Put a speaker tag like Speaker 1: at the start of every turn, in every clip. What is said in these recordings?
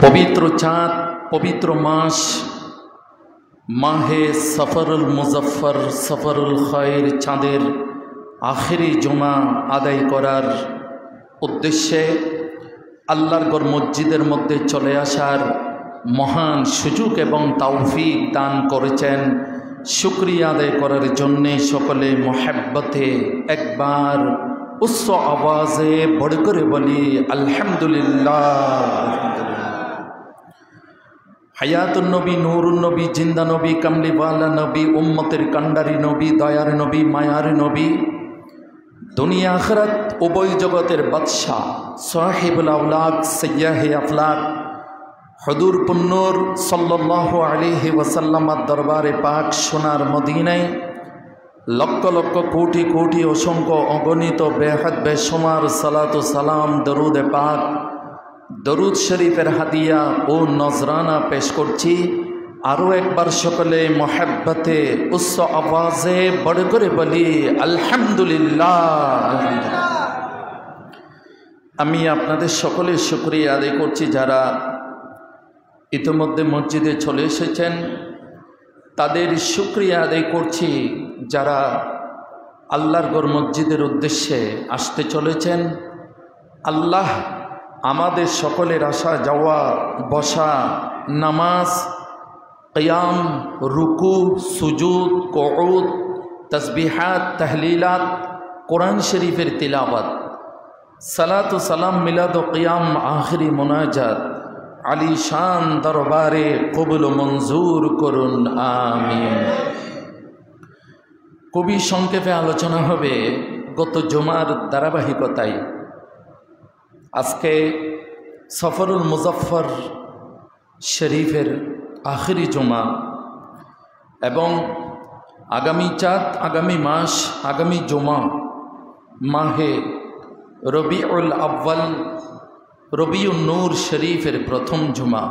Speaker 1: পবিত্র চাঁদ, পবিত্র মাস মাহে সফরুল মুজফর, সফরুল খৈর চাঁদের আখেরি জুমা আদায় করার উদ্দেশ্যে আল্লাহর ঘর মসজিদের মধ্যে চলে আসার মহান সুযোগ এবং তৌফিক দান করেছেন। শুকরিয়া আদায় করার জন্যে সকলে মোহাব্বতে একবার উচ্চ আওয়াজে বড় করে বলি আলহামদুলিল্লাহ। হায়াতুন নবী, নুরুন নবী, জিন্দা নবী, কামলিওয়ালা নবী, উম্মতের কান্ডারি নবী, দয়ার নবী, মায়ার নবী, দুনিয়া আখিরাত উভয় জগতের বাদশাহ, সাহিবুল আওলাদ, সাইয়্যিদে আফলাক হুজুর পুন্নুর সাল্লাল্লাহু আলাইহি ওয়াসাল্লামের দরবারে পাক সোনার মদিনায় লক্ষ লক্ষ কোটি কোটি অসংখ্য অগণিত বেহাদ বেশুমার সালাতু সালাম, দরুদে পাক, দরুদ শরীফের হাদিয়া ও নজরানা পেশ করছি। আরও একবার সকলে মোহাব্বতে উচ্চ আওয়াজে বড় করে বলি আলহামদুলিল্লাহ। আমি আপনাদের সকলের শুকরিয়া আদায় করছি যারা ইতিমধ্যে মসজিদে চলে এসেছেন, তাদের শুকরিয়া আদায় করছি যারা আল্লাহর ঘর মসজিদের উদ্দেশ্যে আসতে চলেছেন। আল্লাহ আমাদের সকলের আসা যাওয়া, বসা, নামাজ, কিয়াম, রুকু, সুজুদ, কুউদ, তাসবিহাত, তাহলিলাত, কোরআন শরীফের তিলাওয়াত, সালাত ও সালাম, মিলাদ ও কিয়াম, আখিরি মুনাজাত আলী শান দরবারে কবুল ও মঞ্জুর করুন, আমিন। কবি সংক্ষেপে আলোচনা হবে গত জুমার ধারাবাহিকতায়। আজকে সফরুল মুজফর শরীফের আখেরি জুমা এবং আগামী চাঁদ, আগামী মাস, আগামী জুমা মাহে রবিউল আউয়াল, রবিউন নূর শরীফের প্রথম জুমা।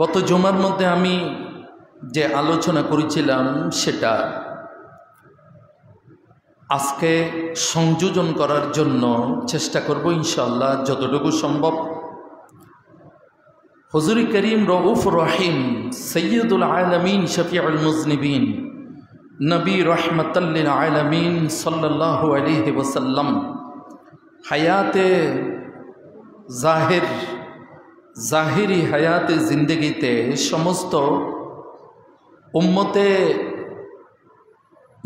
Speaker 1: গত জুমার মধ্যে আমি যে আলোচনা করেছিলাম সেটা আজকে সংযোজন করার জন্য চেষ্টা করব ইনশাআল্লাহ যতটুকু সম্ভব। হুজুর করিম রউফ রহিম, সৈয়দুল আলামিন, শফিউল মুজনিবিন, নবী রহমাতাল লিল আলামিন সাল্লাল্লাহু আলাইহি ওয়াসাল্লাম হায়াতে জাহিরি হায়াতে জিন্দগিতে সমস্ত উম্মতে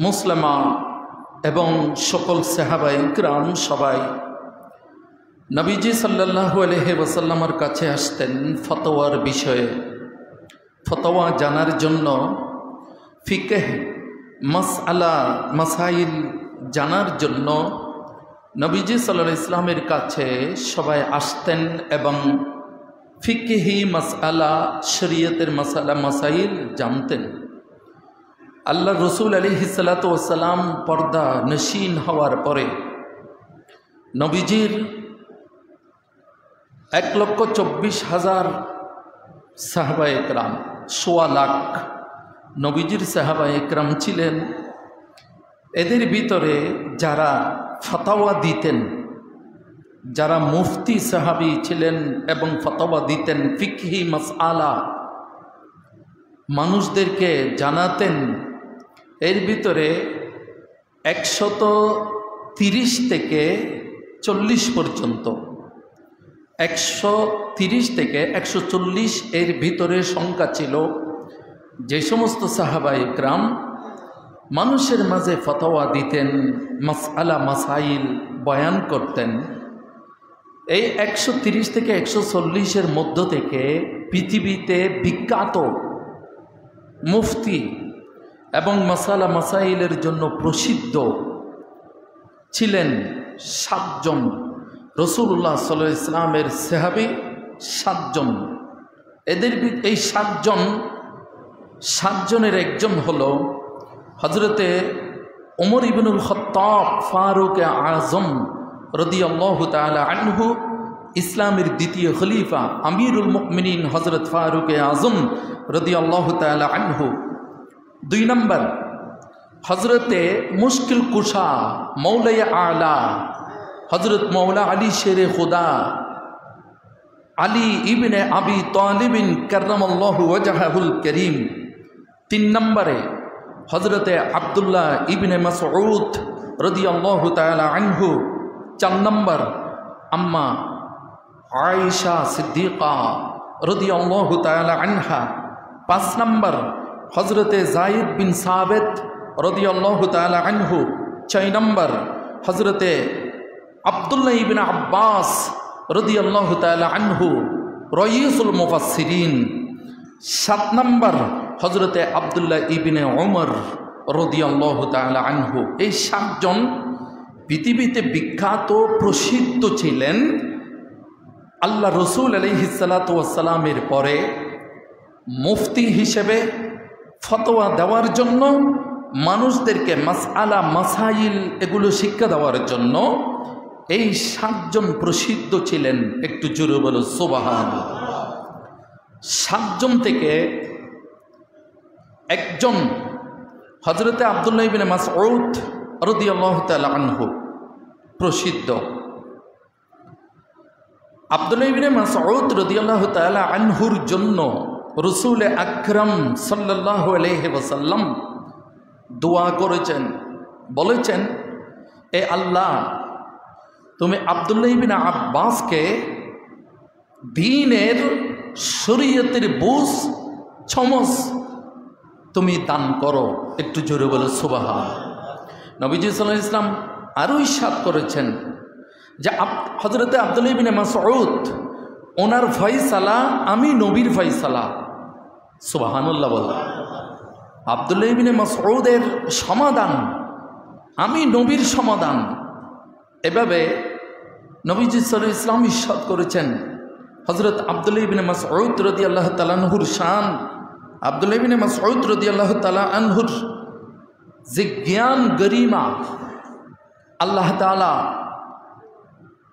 Speaker 1: মুসলিমা এবং সকল সাহাবায়ে কিরাম সবাই নবীজি সাল্লাল্লাহু আলাইহি ওয়াসাল্লামের কাছে আসতেন ফতোয়ার বিষয়ে, ফতোয়া জানার জন্য, ফিকহ মাসআলা মাসাইল জানার জন্য নবীজি সাল্লাল্লাহু আলাইহি ওয়াসাল্লামের কাছে সবাই আসতেন এবং ফিকহি মাসআলা, শরীয়তের মাসালা মাসাইল জানতেন। আল্লাহ রসুল আলাইহিস সালাতু ওয়াস সালাম পর্দা নশীন হওয়ার পরে নবীজির 1,24,000 সাহাবায়ে একরাম, 1.25 লাখ নবীজির সাহাবায়ে একরাম ছিলেন। এদের ভিতরে যারা ফতোয়া দিতেন, যারা মুফতি সাহাবী ছিলেন এবং ফতোয়া দিতেন, ফিকহি মাসআলা মানুষদেরকে জানাতেন, এর ভিতরে 130 থেকে 40 পর্যন্ত, 130 থেকে 140 এর ভিতরে সংখ্যা ছিল যে সমস্ত সাহাবায়ে একরাম মানুষের মাঝে ফতোয়া দিতেন, মাসআলা মাসাইল বয়ান করতেন। এই 130 থেকে 140-এর মধ্য থেকে পৃথিবীতে বিখ্যাত মুফতি এবং মাসালা মাসাইলের জন্য প্রসিদ্ধ ছিলেন 7 জন। রাসূলুল্লাহ সাল্লাল্লাহু আলাইহি ওয়াসাল্লামের সাহাবী 7 জন। এদের এই 7 জনের একজন হলো হযরতে ওমর ইবনুল খাত্তাব ফারুক আযম রাদিয়াল্লাহু তাআলা আনহু, ইসলামের দ্বিতীয় খলিফা আমিরুল মুমিনিন হযরত ফারুক আযম রাদিয়াল্লাহু তাআলা আনহু। 2 নম্বর হযরতে মুশকিল কুশা মৌলায়ে আলা হযরত মৌলা আলী শেরে খুদা আলী ইবনে আবি তালিবিন কাররামাল্লাহু ওয়াজহাহুল করিম। 3 নম্বরে হযরতে আব্দুল্লাহ ইবনে মাসউদ রাদিয়াল্লাহু তাআলা আনহু। 4 নম্বর আম্মা আয়েশা সিদ্দিকা রাদিয়াল্লাহু তাআলা আনহা। 5 নম্বর হযরতে যায়েদ বিন সাবিত রাদিয়াল্লাহু তাআলা আনহু। 6 নম্বর হযরতে আব্দুল্লাহ ইবনে আব্বাস রাদিয়াল্লাহু তাআলা আনহু রাইসুল মুফাসসিরিন। 7 নম্বর হযরতে আব্দুল্লাহ ইবনে ওমর রাদিয়াল্লাহু তাআলা আনহু। এই 7 জন পৃথিবীতে বিখ্যাত প্রসিদ্ধ ছিলেন। আল্লাহ রসুল আলাইহিস সালাতু ওয়াস সালামের পরে মুফতি হিসেবে ফতোয়া দেওয়ার জন্য, মানুষদেরকে মাসআলা মাসাইল এগুলো শিক্ষা দেওয়ার জন্য এই 7 জন প্রসিদ্ধ ছিলেন। একটু জোরে বলো সুবহানাল্লাহ। 7 জন থেকে একজন হযরতে আব্দুল্লাহ ইবনে মাসউদ রাদিয়াল্লাহু তাআলা আনহু প্রসিদ্ধ। আব্দুল্লাহ ইবনে মাসউদ রাদিয়াল্লাহু তাআলা আনহুর জন্য রাসূল আকরাম সাল্লাল্লাহু আলাইহি ওয়াসাল্লাম দোয়া করেছেন, বলেছেন, এ আল্লাহ, তুমি আব্দুল্লাহ ইবনে আব্বাসকে দ্বীনের শরীয়তের বুঝ সমঝ তুমি দান করো। একটু জোরে বলো সুবহানাল্লাহ। নবীজি সাল্লাল্লাহু আলাইহি ওয়াসাল্লাম আরও ইরশাদ করেছেন যে হযরতে আব্দুল্লাহ ইবনে মাসউদ ওনার ফয়সালা আমি নবীর ফয়সালা। সুবহানাল্লাহ বলো। আব্দুল্লাহ ইবনে মাসউদের সমাধান আমি নবীর সমাধান। এভাবে নবীজি সাল্লাল্লাহু আলাইহি ওয়াসাল্লাম ইরশাদ করেছেন। হযরত আব্দুল্লাহ ইবনে মাসউদ রাদিয়াল্লাহু তাআলা আনহুর শান, আব্দুল্লাহ ইবনে মাসউদ রাদিয়াল্লাহু তাআলা আনহুর যে জ্ঞান গরিমা আল্লাহ তাআলা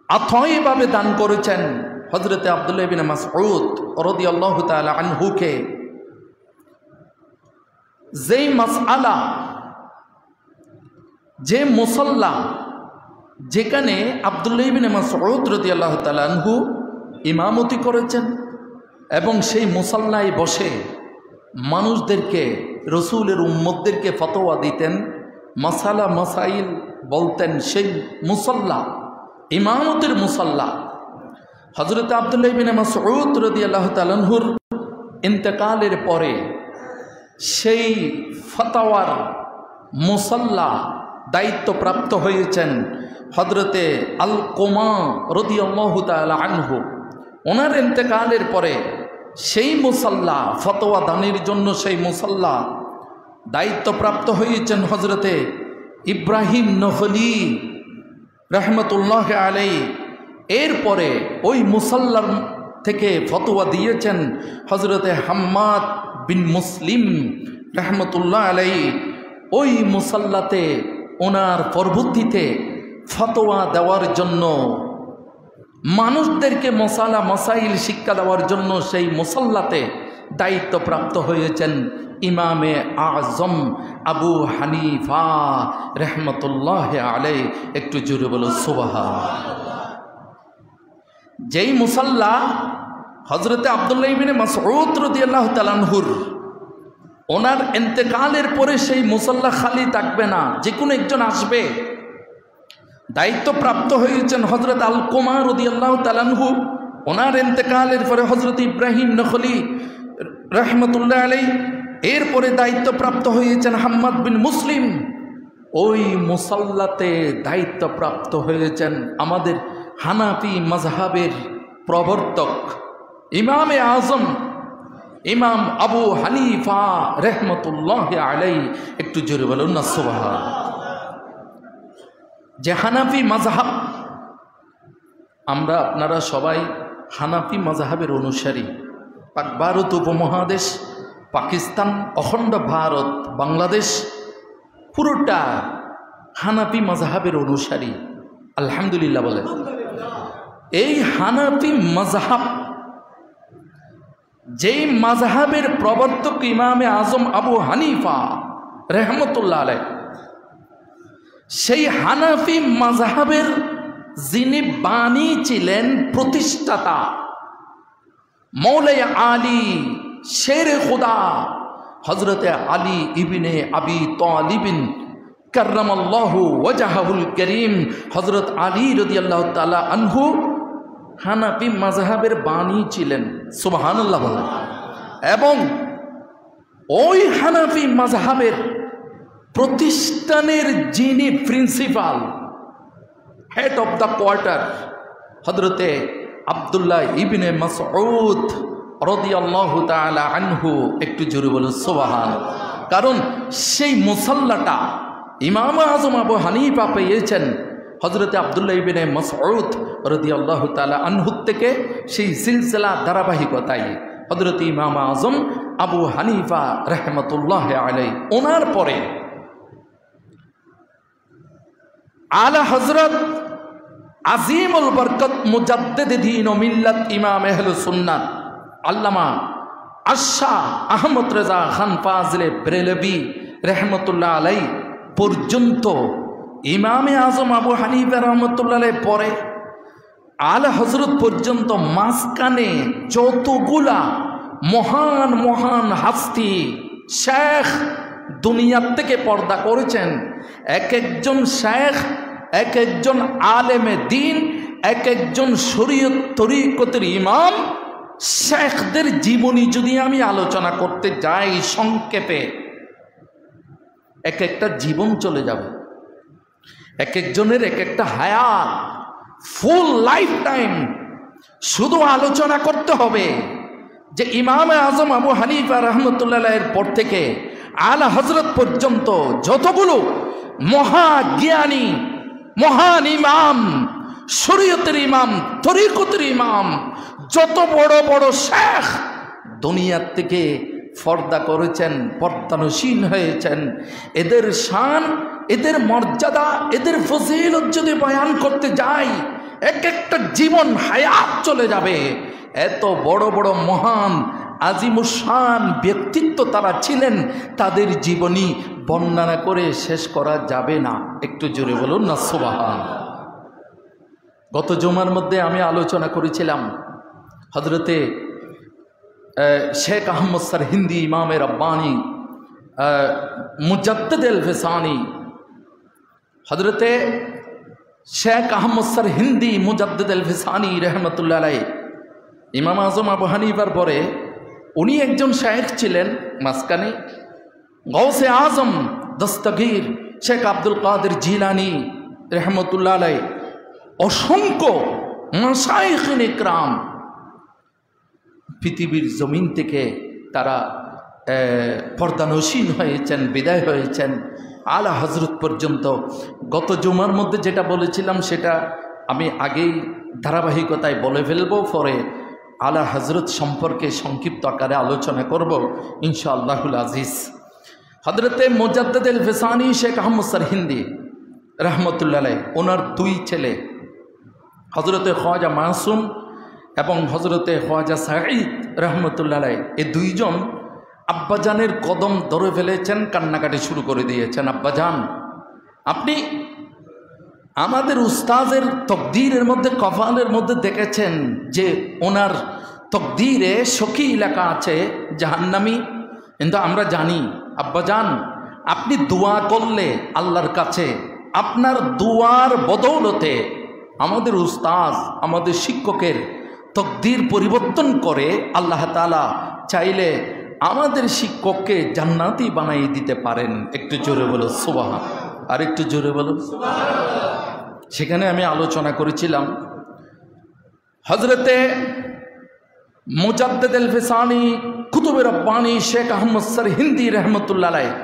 Speaker 1: অথয়ভাবে দান করেছেন। হযরতে আব্দুল্লাহ ইবনে মাসউদ রাদিয়াল্লাহু তাআলা আনহুকে যেই মাসআলা, যে মুসাল্লা যেখানে আব্দুল্লাহ ইবনে মাসউদ রাদিয়াল্লাহু তাআলা আনহু ইমামতি করেছেন এবং সেই মুসাল্লায় বসে মানুষদেরকে, রসুলের উম্মতদেরকে ফতোয়া দিতেন, মাসালা মাসাইল বলতেন, সেই মুসাল্লা ইমামতের মুসাল্লা। হযরত আব্দুল্লাহ ইবনে মাসউদ রাদিয়াল্লাহু তাআলা আনহুর ইন্তেকালের পরে সেই ফতোয়ার মুসাল্লা দায়িত্বপ্রাপ্ত হয়েছেন হযরতে আলকমা রাদিয়াল্লাহু তাআলা আনহু। ওনার ইন্তেকালের পরে সেই মুসাল্লা ফতোয়া দানের জন্য সেই মুসাল্লা দায়িত্বপ্রাপ্ত হয়েছেন হযরতে ইব্রাহিম নখলী রাহমাতুল্লাহি আলাইহি। এরপরে ওই মুসাল্লার থেকে ফতোয়া দিয়েছেন হযরতে হাম্মাদ বিন মুসলিম রাহমাতুল্লাহি আলাইহি। ওই মুসাল্লাতে ওনার পরবর্তীতে ফতোয়া দেওয়ার জন্য, মানুষদেরকে মাসালা মাসাইল শিক্ষা দেওয়ার জন্য সেই মুসাল্লাতে দায়িত্বপ্রাপ্ত হয়েছেন ইমামে আজম আবু হানিফা রাহমাতুল্লাহি আলাইহি। একটু জোরে বলো সুবহানাল্লাহ। যেই মুসাল্লা হযরতে আব্দুল্লাহ ইবনে মাসউদ রাদিয়াল্লাহু তাআলা আনহুর ওনার ইন্তেকালের পরে সেই মুসাল্লা খালি থাকবে না, যে কোনো একজন আসবে। দায়িত্বপ্রাপ্ত হয়েছেন হযরত আলকমা রাদিয়াল্লাহু তাআলা আনহু। ওনার ইন্তেকালের পরে হযরত ইব্রাহিম নখলী রাহমাতুল্লাহি আলাইহি। এরপরে দায়িত্বপ্রাপ্ত হয়েছেন হাম্মাদ বিন মুসলিম। ওই মুসাল্লাতে দায়িত্বপ্রাপ্ত হয়েছেন আমাদের হানাফি মাযহাবের প্রবর্তক ইমামে আজম ইমাম আবু হানিফা রাহমাতুল্লাহি আলাইহি। একটু জোরে বলুন না সুবহানাল্লাহ। যে হানাফি মাযহাব, আমরা আপনারা সবাই হানাফি মাযহাবের অনুসারী। পাক ভারত উপমহাদেশ, পাকিস্তান, অখণ্ড ভারত, বাংলাদেশ পুরোটা হানাফি মাযহাবের অনুসারী। আলহামদুলিল্লাহ বলেন। এই হানাফি মাযহাব, যেই মাযহাবের প্রবর্তক ইমামে আজম আবু হানিফা রাহমাতুল্লাহ আলাইহি, সেই হানাফি মাযহাবের যিনি বাণী ছিলেন, প্রতিষ্ঠাতা, মৌলাই আলী শেরে খুদা হজরতে আলী ইবনে আবি তালিবিন কাররামাল্লাহু ওয়াজহাহুল করিম, হজরত আলী রাদিয়াল্লাহু তাআলা আনহু হানাফি মাযহাবের বাণী ছিলেন। সুবহানাল্লাহ বলেন। এবং ওই হানাফি মাযহাবের প্রতিষ্ঠানের যিনি principal, head of the quarter, হযরতে আব্দুল্লাহ ইবনে মাসউদ রাদিয়াল্লাহু তাআলা আনহু, একটু জোরে বলুন সুবহানাল্লাহ। কারণ সেই মুসাল্লাটা ইমাম আজম আবু হানিফা পেয়েছেন হযরতে আব্দুল্লাহ ইবনে মাসউদ রাদিয়াল্লাহু তাআলা আনহু থেকে। সেই সিলসিলা ধারাবাহিকতায় হযরত ইমাম আজম আবু হানিফা রাহমাতুল্লাহ আলাইহি, ওনার পরে আলা হযরত আজিমুল বরকত মুজাদ্দিদ দ্বীন ও মিল্লাত ইমাম আহলুস সুন্নাহ আল্লামা আশা আহমদ রেজা খান ফাজলে ব্রেলভি রহমতুল্লাহ আলাই পর্যন্ত ইমামে আজম আবু হানিফা রহমতুল্লাহ আলাই পরে আলা হযরত পর্যন্ত মাঝখানে যতগুলা মহান মহান হাস্তি শেখ দুনিয়ার থেকে পর্দা করেছেন, এক একজন শেখ, এক একজন আলেমে দিন, এক একজন শরীয়ত তরিকতের ইমাম, শেখদের জীবনী যদি আমি আলোচনা করতে যাই সংক্ষেপে, এক একটা জীবন চলে যাবে, এক একজনের এক একটা হায়াত, ফুল লাইফ টাইম শুধু আলোচনা করতে হবে যে ইমাম আজম আবু হানিফা রহমতুল্লাহ এর পর থেকে আলা হযরত পর্যন্ত যতগুলো মহাজ্ঞানী, মহান ইমাম, শরীয়তের ইমাম, তরিকতের ইমাম, যত বড় বড় শেখ দুনিয়ার থেকে পর্দা করেছেন, পর্দানসীন হয়েছেন, এদের শান, এদের মর্যাদা, এদের ফজিলত যদি বয়ান করতে যাই এক একটা জীবন হায়াত চলে যাবে। এত বড় বড় মহান আজিমুশান ব্যক্তিত্ব তারা ছিলেন, তাদের জীবনী বর্ণনা করে শেষ করা যাবে না। একটু জোরে বলুন না সুবহানাল্লাহ। গত জুমার মধ্যে আমি আলোচনা করেছিলাম হযরতে শেখ আহমদ সরহিন্দি ইমামে রব্বানি মুজাদ্দিদ আল ফিসানি, হযরতে শেখ আহমদ সরহিন্দি মুজাদ্দিদ আল ফিসানি রহমতুল্লাহ আলাইহি, ইমাম আজম আবু হানিফার পরে উনি একজন শেখ ছিলেন। মাঝখানে গৌসে আজম দস্তগীর শেখ আব্দুল কাদের জিলানি রহমতুল্লাহ আলাইহি, অসংখ্য মাশায়েখিন ইকরাম পৃথিবীর জমিন থেকে তারা পর্দানসীন হয়েছেন, বিদায় হয়েছেন। আলা হযরত পর্যন্ত গত জুমার মধ্যে যেটা বলেছিলাম সেটা আমি আগেই ধারাবাহিকতায় বলে ফেলবো, পরে আলা হযরত সম্পর্কে সংক্ষিপ্ত আকারে আলোচনা করব ইনশাআল্লাহুল আজিজ। হযরতে মুজাদ্দিদ আল ফিসানি শেখ আহমদ সরহিন্দি রহমতুল্লাহ আলাইহি, ওনার দুই ছেলে হযরতে খ্বাজা মাসুম এবং হযরতে খ্বাজা সাঈদ রহমতুল্লাহ আলাইহি, এই দুইজন আব্বাজানের কদম ধরে ফেলেছেন, কান্নাকাটি শুরু করে দিয়েছেন। আব্বাজান, আপনি আমাদের উস্তাজের তকদীরের মধ্যে, কফালের মধ্যে দেখেছেন যে ওনার তকদীরে সখী লেখা আছে জাহান্নামী, কিন্তু আমরা জানি আব্বাজান আপনি দোয়া করলে আল্লাহর কাছে, আপনার দোয়ার বদৌলতে আমাদের উস্তাজ, আমাদের শিক্ষকের তকদীর পরিবর্তন করে আল্লাহ তাআলা চাইলে আমাদের শিক্ষককে জান্নাতি বানিয়ে দিতে পারেন। একটু জোরে বলো সুবহান, আর একটু জোরে বলো সুবহানাল্লাহ। সেখানে আমি আলোচনা করেছিলাম হযরতে মুজাদ্দিদ আল ফিসানি কুতুবে রব্বানি শেখ আহমদ সরহিন্দি রহমতুল্লাহ আলাইহি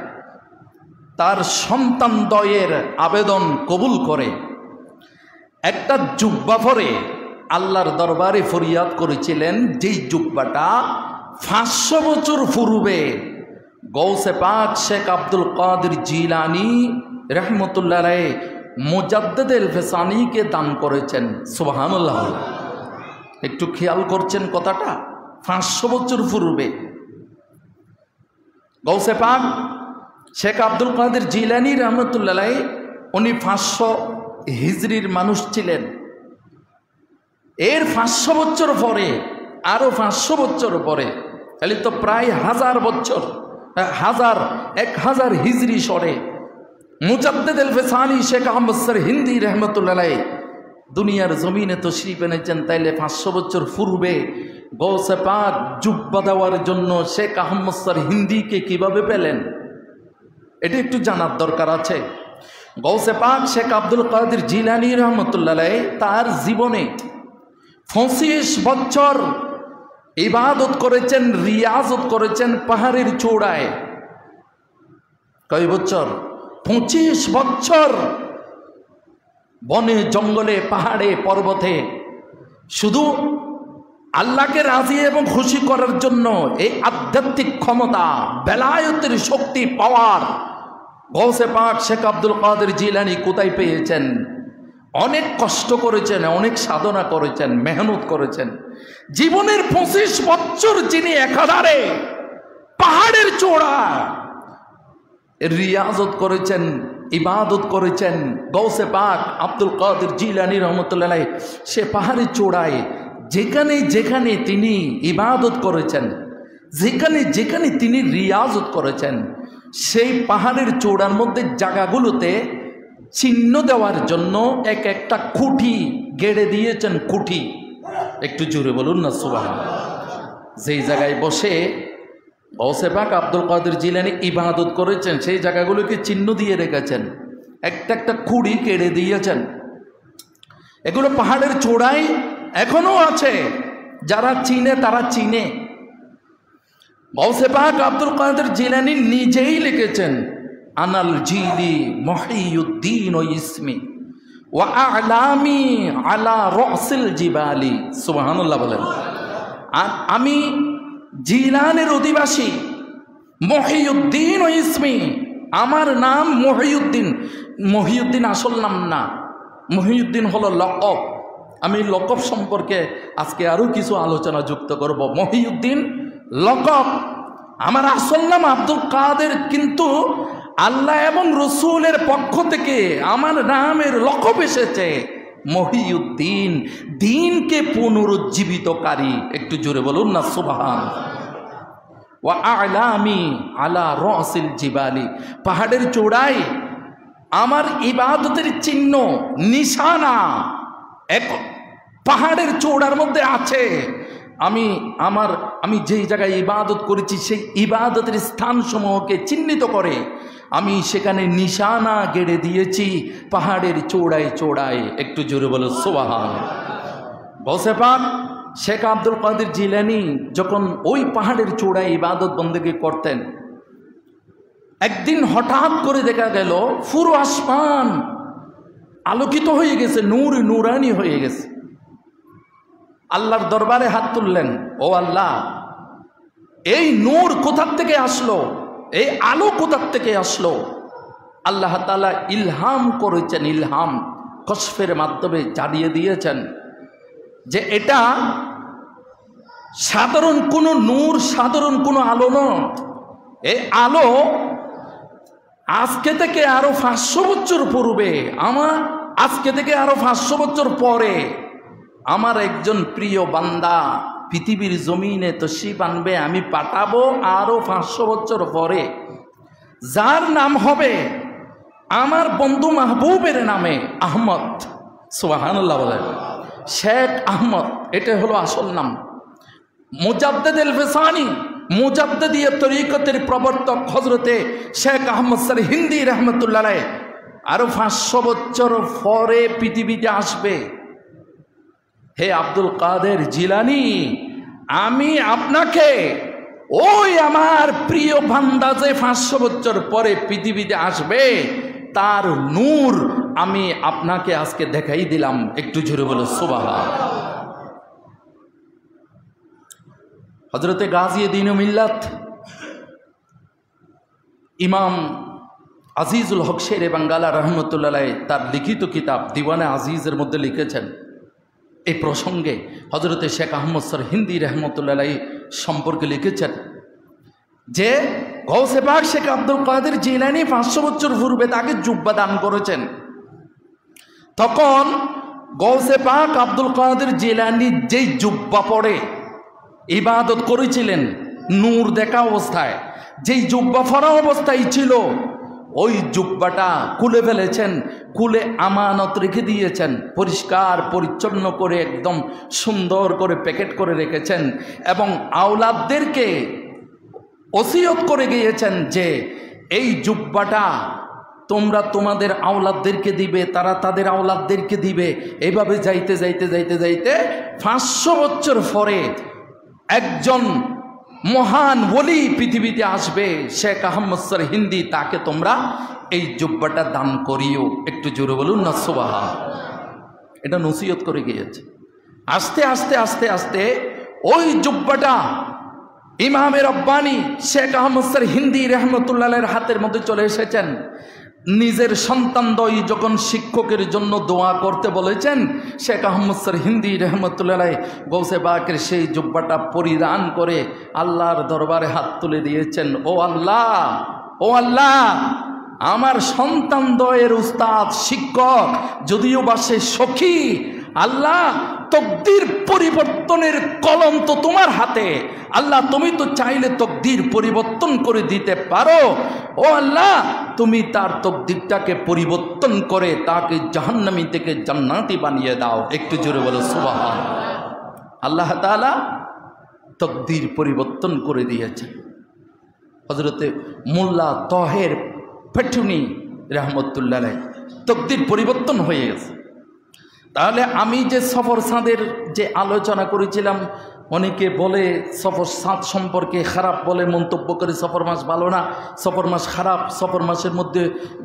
Speaker 1: তার সন্তান দয়ের আবেদন কবুল করে একটা জুব্বা পরে আল্লাহর দরবারে ফরিয়াদ করেছিলেন, যেই জুব্বাটা 500 বছর পূর্বে গৌসে পাক শেখ আব্দুল কাদের জিলানি রহমতুল্লাহ আলাইহি মুজাদ্দিদ আল ফিসানিকে দান করেছেন। সুবহানাল্লাহ। একটু খেয়াল করছেন কথাটা, 500 বছর পূর্বে গৌসে পাক শেখ আব্দুল কাদের জিলানি রহমতুল্লাহ আলাইহি, উনি 500 হিজরির মানুষ ছিলেন। এর 500 বছর পরে আরো 500 বছর পরে, তাহলে তো প্রায় 1000 বছর, 1000 হিজরি সরে মুজাদ্দিদ আল-ফিসানি শেখ আহমদ সরহিন্দি রহমতুল্লাহ আলাইহি দুনিয়ার জমিনে তশরিফ এনেছেন। তাইলে 500 বছর পূর্বে গৌসে পাক জুব্বা দেওয়ার জন্য শেখ আহমদ সরহিন্দিকে কিভাবে পেলেন, এটা একটু জানার দরকার আছে। গৌসে পাক শেখ আব্দুল কাদের জিলানী রহমতুল্লাহ আলাইহি তার জীবনে 25 বছর ইবাদত করেছেন, রিয়াজত করেছেন পাহাড়ের চূড়ায়। কয় বছর? 25 বছর বনে জঙ্গলে পাহাড়ে পর্বতে শুধু আল্লাহকে রাজি এবং খুশি করার জন্য এই আধ্যাত্মিক ক্ষমতা, বেলায়েতের শক্তি পাওয়ার গৌসে পাক শেখ আব্দুল কাদের জিলানী কোথায় পেয়েছেন? অনেক কষ্ট করেছেন, অনেক সাধনা করেছেন, মেহনত করেছেন। জীবনের 25 বছর যিনি একাধারে পাহাড়ের চূড়া রিয়াজত করেছেন, ইবাদত করেছেন, গৌসে পাক আব্দুল কাদের জিলানী রহমতুল্লাহ আলাইহি সে পাহাড়ের চূড়ায় যেখানে যেখানে তিনি ইবাদত করেছেন, যেখানে যেখানে তিনি রিয়াজত করেছেন, সেই পাহাড়ের চূড়ার মধ্যে জায়গাগুলোতে চিহ্ন দেওয়ার জন্য এক একটা খুঁটি গেড়ে দিয়েছেন। খুঁটি, একটু জোরে বলুন না সুবহানাল্লাহ। যেই জায়গায় বসে গৌসে পাক আব্দুল কাদের জিলানী ইবাদত করেছেন, সেই জায়গাগুলোকে চিহ্ন দিয়ে রেখেছেন, একটা একটা খুঁড়ি কেড়ে দিয়েছেন। এগুলো পাহাড়ের চূড়ায় এখনো আছে, যারা চিনে তারা চিনে। গৌসে পাক আব্দুল কাদের জিলানী নিজেই লিখেছেন, আনাল জিলি মহিউদ্দিন ও ইসমি ওয়া আলামি আলা রাসিল জিবালি। সুবহানাল্লাহ বলেন। আমি জিলানের অধিবাসী, মহিউদ্দিন ও ইসমি, আমার নাম মহিউদ্দিন। মহিউদ্দিন আসল নাম না, মহিউদ্দিন হলো লকব। আমি লকব সম্পর্কে আজকে আরো কিছু আলোচনা যুক্ত করব। মহিউদ্দিন লকব, আমার আসল নাম আব্দুল কাদের, কিন্তু আল্লাহ এবং রসুলের পক্ষ থেকে আমার নামের লকব এসেছে মহিউদ্দিন, দিনকে পুনরুজ্জীবিতকারী। একটু জোরে বলুন না সুবহান। ওয়া আলামি আলা রাসিল জিবালি, পাহাড়ের চূড়ায় আমার ইবাদতের চিহ্ন, নিশানা এক পাহাড়ের চূড়ার মধ্যে আছে। আমি যেই জায়গায় ইবাদত করেছি সেই ইবাদতের স্থানসমূহকে চিহ্নিত করে আমি সেখানে নিশানা গেড়ে দিয়েছি পাহাড়ের চূড়ায় চূড়ায়। একটু জোরে বলো সুবহান। গৌসে পাক শেখ আব্দুল কাদের জিলানী যখন ওই পাহাড়ের চূড়ায় ইবাদত বন্দেগী করতেন, একদিন হঠাৎ করে দেখা গেল পুরো আসমান আলোকিত হয়ে গেছে, নূর নূরানি হয়ে গেছে। আল্লাহর দরবারে হাত তুললেন, ও আল্লাহ, এই নূর কোথার থেকে আসলো, এই আলো কোথার থেকে আসলো? আল্লাহ তাআলা ইলহাম করেছেন, ইলহাম কশফের মাধ্যমে জানিয়ে দিয়েছেন যে এটা সাধারণ কোনো নূর, সাধারণ কোনো আলো নয়। এই আলো আজকে থেকে আরো 500 বছর পূর্বে, আজকে থেকে আরো 500 বছর পরে আমার একজন প্রিয় বান্দা পৃথিবীর জমিনে তশরিফ আনবে, আমি পাঠাবো আরো 500 বছর পরে, যার নাম হবে আমার বন্ধু মাহবুবের নামে আহমদ। সুবহানাল্লাহ বলেন। শেখ আহমদ, এটা হলো আসল নাম। মুজাদ্দিদ আল-ফিসানি, মুজাদ্দিদিয়া তরিকতের প্রবর্তক হযরতে শেখ আহমদ সরহিন্দি রহমতুল্লাহ আলাইহি আরো 500 বছর পরে পৃথিবীতে আসবে। হে আব্দুল কাদের জিলানী, আমি আপনাকে ওই আমার প্রিয় বান্দা যে 500 বছর পরে পৃথিবীতে আসবে তার নূর আমি আপনাকে আজকে দেখাই দিলাম। একটু জোরে বলো সুবহান। হযরতে গাজী দ্বীন ও মিল্লাত ইমাম আজিজুল হক শেরে বাঙ্গালা রহমতুল্লাহ আলাইহি তার লিখিত কিতাব দিওয়ানে আজিজের মধ্যে লিখেছেন, এই প্রসঙ্গে হযরতে শেখ আহমদ সরহিন্দি রহমতুল্লাহ আলাইহি সম্পর্কে লিখেছেন যে গৌসে পাক শেখ আব্দুল কাদের জিলানী 500 বছর পূর্বে তাকে জুব্বা দান করেছেন। তখন গৌসে পাক আব্দুল কাদের জিলানী যেই জুব্বা পরে ইবাদত করেছিলেন নূর দেখা অবস্থায়, যেই জুব্বা পরা অবস্থায় ছিল ওই জুব্বাটা খুলে ফেলেছেন, খুলে আমানত রেখে দিয়েছেন, পরিষ্কার পরিচ্ছন্ন করে একদম সুন্দর করে প্যাকেট করে রেখেছেন এবং আওলাদদেরকে ওসিয়ত করে গিয়েছেন যে এই জুব্বাটা তোমরা তোমাদের আওলাদদেরকে দিবে, তারা তাদের আওলাদদেরকে দিবে। এইভাবে যাইতে যাইতে যাইতে যাইতে 500 বছর পরে একজন মহান ওলি পৃথিবীতে আসবে, শেখ আহমদ সরহিন্দি, তাকে তোমরা এই জুব্বাটা দান করিও। একটু জোরে বলুন না সুবহান। এটা নসিহত করে গিয়েছে। আস্তে আস্তে আস্তে আস্তে ওই জুব্বাটা ইমামে রব্বানি শেখ আহমদ সরহিন্দি রহমতুল্লাহের হাতের মধ্যে চলে এসেছেন। নিজের সন্তানদ্বয় যখন শিক্ষকের জন্য দোয়া করতে বলেছেন, শেখ আহমদ সরহিন্দি রহমতুল্লাহ গৌসে পাকের সেই জুব্বাটা পরিধান করে আল্লাহর দরবারে হাত তুলে দিয়েছেন। ও আল্লাহ, ও আল্লাহ, আমার সন্তানদ্বয়ের উস্তাদ শিক্ষক যদিও বা সে সখী, আল্লাহ তকদির পরিবর্তনের কলম তো তোমার হাতে। আল্লাহ তুমি তো চাইলে তকদির পরিবর্তন করে দিতে পারো। ও আল্লাহ, তুমি তার তকদিরটাকে পরিবর্তন করে তাকে জাহান্নামী থেকে জান্নাতি বানিয়ে দাও। একটু জোরে বলো সুবহান। আল্লাহ তাআলা তকদির পরিবর্তন করে দিয়েছেন। হযরতে মোল্লা তহের পেটুনি রহমতুল্লাহ তকদির পরিবর্তন হয়ে গেছে। তাহলে আমি যে সফর সাঁদের যে আলোচনা করেছিলাম, অনেকে বলে সফর সাঁদ সম্পর্কে খারাপ বলে মন্তব্য করে, সফর মাস ভালো না, সফর মাস খারাপ, সফর মাসের মধ্যে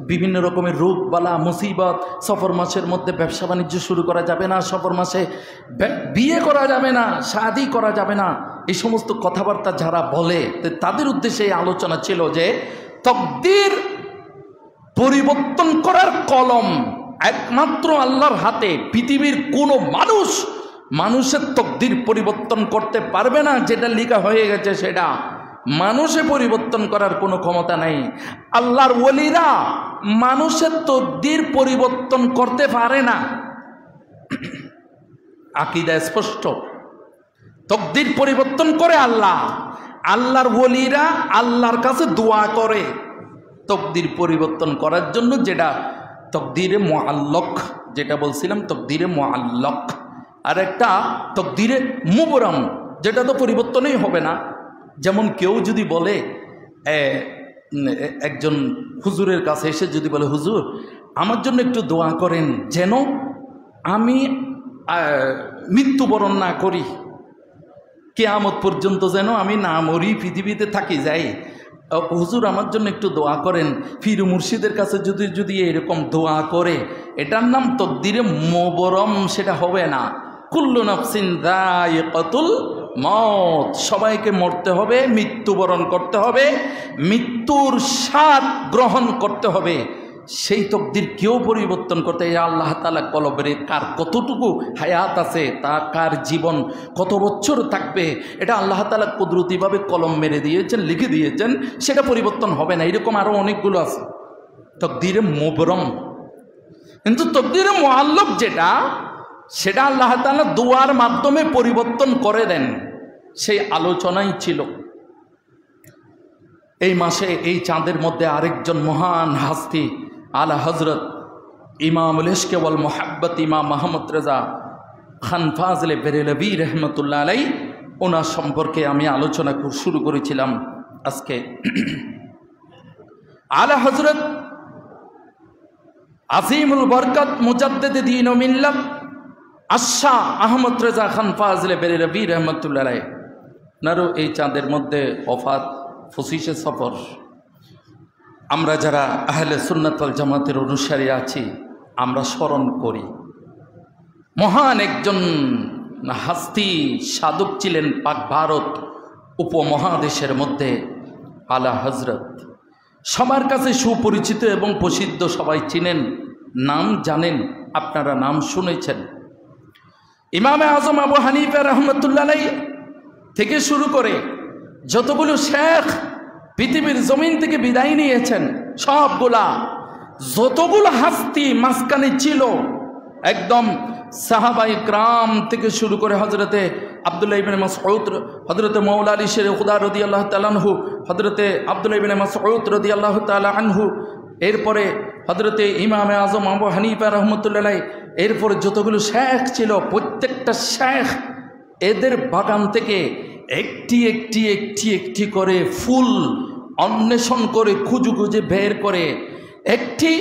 Speaker 1: বিভিন্ন রকমের রোগ বালা মুসিবত, সফর মাসের মধ্যে ব্যবসা বাণিজ্য শুরু করা যাবে না, সফর মাসে বিয়ে করা যাবে না, শাদি করা যাবে না, এই সমস্ত কথাবার্তা যারা বলে তাদের উদ্দেশ্যে এই আলোচনা ছিল যে তকদির পরিবর্তন করার কলম একমাত্র আল্লাহর হাতে। পৃথিবীর কোনো মানুষের তকদির পরিবর্তন করতে পারবে না। যেটা লেখা হয়ে গেছে সেটা মানুষে পরিবর্তন করার কোনো ক্ষমতা নাই। আল্লাহর ওলিরা মানুষের তকদির পরিবর্তন করতে পারে না। আকীদা স্পষ্ট, তকদির পরিবর্তন করে আল্লাহ। আল্লাহর ওলিরা আল্লাহর কাছে দোয়া করে তকদির পরিবর্তন করার জন্য, যেটা তকদিরে মুআল্লাক, যেটা বলছিলাম তকদিরে মুআল্লাক, আর একটা তকদিরে মুবরম, যেটা তো পরিবর্তনই হবে না। যেমন কেউ যদি বলে, একজন হুজুরের কাছে এসে যদি বলে, হুজুর আমার জন্য একটু দোয়া করেন যেন আমি মৃত্যুবরণ না করি, কিয়ামত পর্যন্ত যেন আমি না মরি, পৃথিবীতে থাকি যাই, হুজুর আমার জন্য একটু দোয়া করেন। পীর মুর্শিদের কাছে যদি এরকম দোয়া করে, এটার নাম তকদিরে মুবরম, সেটা হবে না। কুল্লু নাফসিন যায়িকাতুল মউত, সবাইকে মরতে হবে, মৃত্যুবরণ করতে হবে, মৃত্যুর স্বাদ গ্রহণ করতে হবে। সেই তকদির কেউ পরিবর্তন করতে, আল্লাহ তাআলা কলবের কার কতটুকু হায়াত আছে, তা কার জীবন কত বছর থাকবে, এটা আল্লাহ তাআলা কুদরতিভাবে কলম মেরে দিয়েছেন, লিখে দিয়েছেন, সেটা পরিবর্তন হবে না। এরকম আরও অনেকগুলো আছে তকদিরে মুবরম। কিন্তু তকদিরে মুআল্লাক যেটা, সেটা আল্লাহ তাআলা দোয়ার মাধ্যমে পরিবর্তন করে দেন। সেই আলোচনাই ছিল এই মাসে, এই চাঁদের মধ্যে আরেকজন মহান হাস্তি আলা হজরত ইমামুল ইশক ওয়াল মুহাব্বত ইমাম মুহাম্মদ রেজা খান ফাজলে বেরেলভী রহমতুল্লাহ আলাই, ওনার সম্পর্কে আমি আলোচনা শুরু করেছিলাম আজকে। আলা হজরত আজিমুল বরকত মুজাদ্দিদ দ্বীন ও মিল্লাত আশা আহমদ রেজা খান ফাজলে বেরেলভী রহমতুল্লাহ আলাই, ওনারও এই চাঁদের মধ্যে ওফাত, 25শে সফর। আমরা যারা আহলে সুন্নাত ওয়াল জামাতের অনুসারী আছি, আমরা স্মরণ করি মহান একজন হাস্তি সাধক ছিলেন পাক ভারত উপমহাদেশের মধ্যে, আলা হজরত। সবার কাছে সুপরিচিত এবং প্রসিদ্ধ, সবাই চিনেন, নাম জানেন, আপনারা নাম শুনেছেন। ইমামে আজম আবু হানিফা রহমতুল্লাহ আলাইহি থেকে শুরু করে যতগুলো শেখ পৃথিবীর জমিন থেকে বিদায় নিয়েছেন, সবগুলা যতগুলো হাস্তি মাঝখানে ছিল, একদম সাহাবাই ক্রাম থেকে শুরু করে হজরতে আব্দুল্লাহ ইবনে মাসউদ, হজরতে মৌলা আলী শের খুদা রাদিয়াল্লাহু তাআলা আনহু, হজরতে আব্দুল্লাহ ইবনে মাসউদ রাদিয়াল্লাহু তাআলা আনহু, এরপরে হজরতে ইমামে আজম আবু হানিফা রাহমাতুল্লাহ আলাইহি, এরপরে যতগুলো শেখ ছিল প্রত্যেকটা শেখ এদের বাগান থেকে একটি একটি একটি একটি করে ফুল অন্বেষণ করে খুঁজে খুঁজে বের করে একটি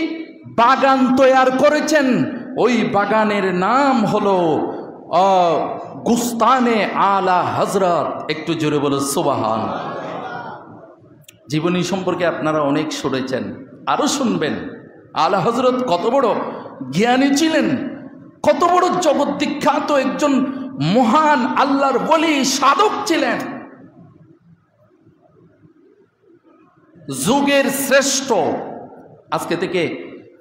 Speaker 1: বাগান তৈরি করেছেন। ওই বাগানের নাম হলো গুস্তানে আলা হজরত। একটু জোরে বলো সুবহান। জীবনী সম্পর্কে আপনারা অনেক শুনেছেন, আরো শুনবেন। আলা হজরত কত বড় জ্ঞানী ছিলেন, কত বড় জগৎ বিখ্যাত একজন মহান আল্লাহর ওলি সাধক ছিলেন। যুগের শ্রেষ্ঠ, আজকে থেকে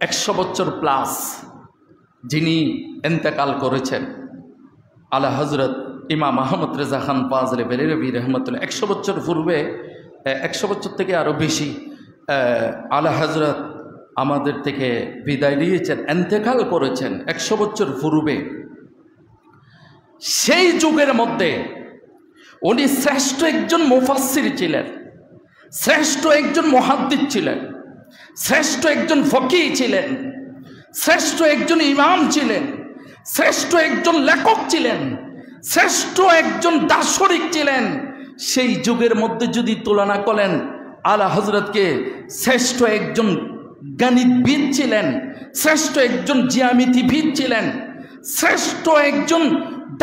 Speaker 1: 100 বছর প্লাস যিনি ইন্তেকাল করেছেন, আলা হজরত ইমাম আহমদ রেজা খান ফাজলে বেরেলভী রহমতুল্লাহ। 100 বছর পূর্বে, 100 বছর থেকে আরও বেশি, আলা হজরত আমাদের থেকে বিদায় নিয়েছেন, ইন্তেকাল করেছেন 100 বছর পূর্বে। সেই যুগের মধ্যে উনি শ্রেষ্ঠ একজন মুফাসসির ছিলেন, শ্রেষ্ঠ একজন মুহাদ্দিস ছিলেন, শ্রেষ্ঠ একজন ফকিহ ছিলেন, শ্রেষ্ঠ একজন ইমাম ছিলেন, শ্রেষ্ঠ একজন লেখক ছিলেন, শ্রেষ্ঠ একজন দার্শনিক ছিলেন। সেই যুগের মধ্যে যদি তুলনা করেন, আলা হজরতকে শ্রেষ্ঠ একজন গণিতবিদ ছিলেন, শ্রেষ্ঠ একজন জ্যামিতিবিদ ছিলেন, শ্রেষ্ঠ একজন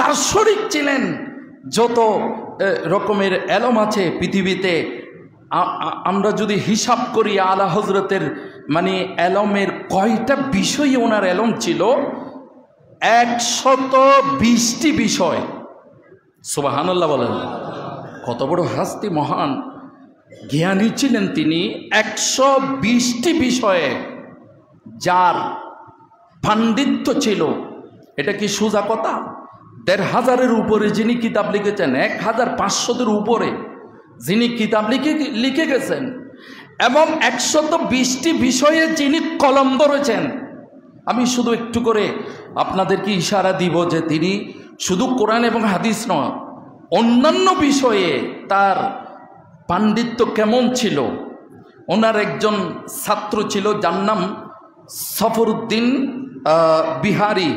Speaker 1: দার্শনিক ছিলেন। যত রকমের এলম আছে পৃথিবীতে, আমরা যদি হিসাব করি আলা হজরতের মানে এলমের কয়টা বিষয় ওনার এলম ছিল, 120টি বিষয়। সুবহানাল্লাহ বলেন। কত বড় হাস্তি, মহান জ্ঞানী ছিলেন তিনি। 120টি বিষয়ে যার পাণ্ডিত্য ছিল, এটা কি সোজা কথা? 1500-এর উপরে যিনি কিতাব লিখেছেন, 1500-এর উপরে যিনি কিতাব লিখে গেছেন, এবং 120টি বিষয়ে যিনি কলম ধরেছেন। আমি শুধু একটু করে আপনাদেরকে ইশারা দিব যে তিনি শুধু কোরআন এবং হাদিস নয়, অন্যান্য বিষয়ে তার পাণ্ডিত্য কেমন ছিল। ওনার একজন ছাত্র ছিল যার নাম সফরউদ্দিন বিহারি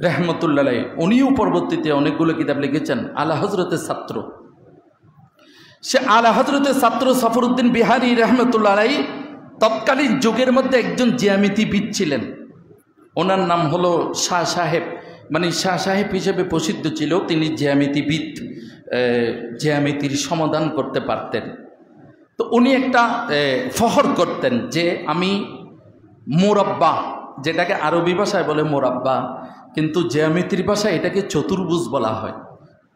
Speaker 1: রহমতুল্লাহ আলাইহি। উনিও পরবর্তীতে অনেকগুলো কিতাব লিখেছেন, আলা হজরতের ছাত্র। সে আলা হজরতের ছাত্র সফরউদ্দিন বিহারি রহমতুল্লাহ আলাইহি তৎকালীন যুগের মধ্যে একজন জ্যামিতিবিদ ছিলেন। ওনার নাম হলো শাহ সাহেব, মানে শাহ সাহেব হিসেবে প্রসিদ্ধ ছিল। তিনি জ্যামিতিবিদ, জ্যামিতির সমাধান করতে পারতেন। তো উনি একটা ফখর করতেন যে আমি মোরাব্বা, যেটাকে আরবি ভাষায় বলে মোরাব্বা, কিন্তু জ্যামিতির ভাষায় এটাকে চতুর্ভুজ বলা হয়।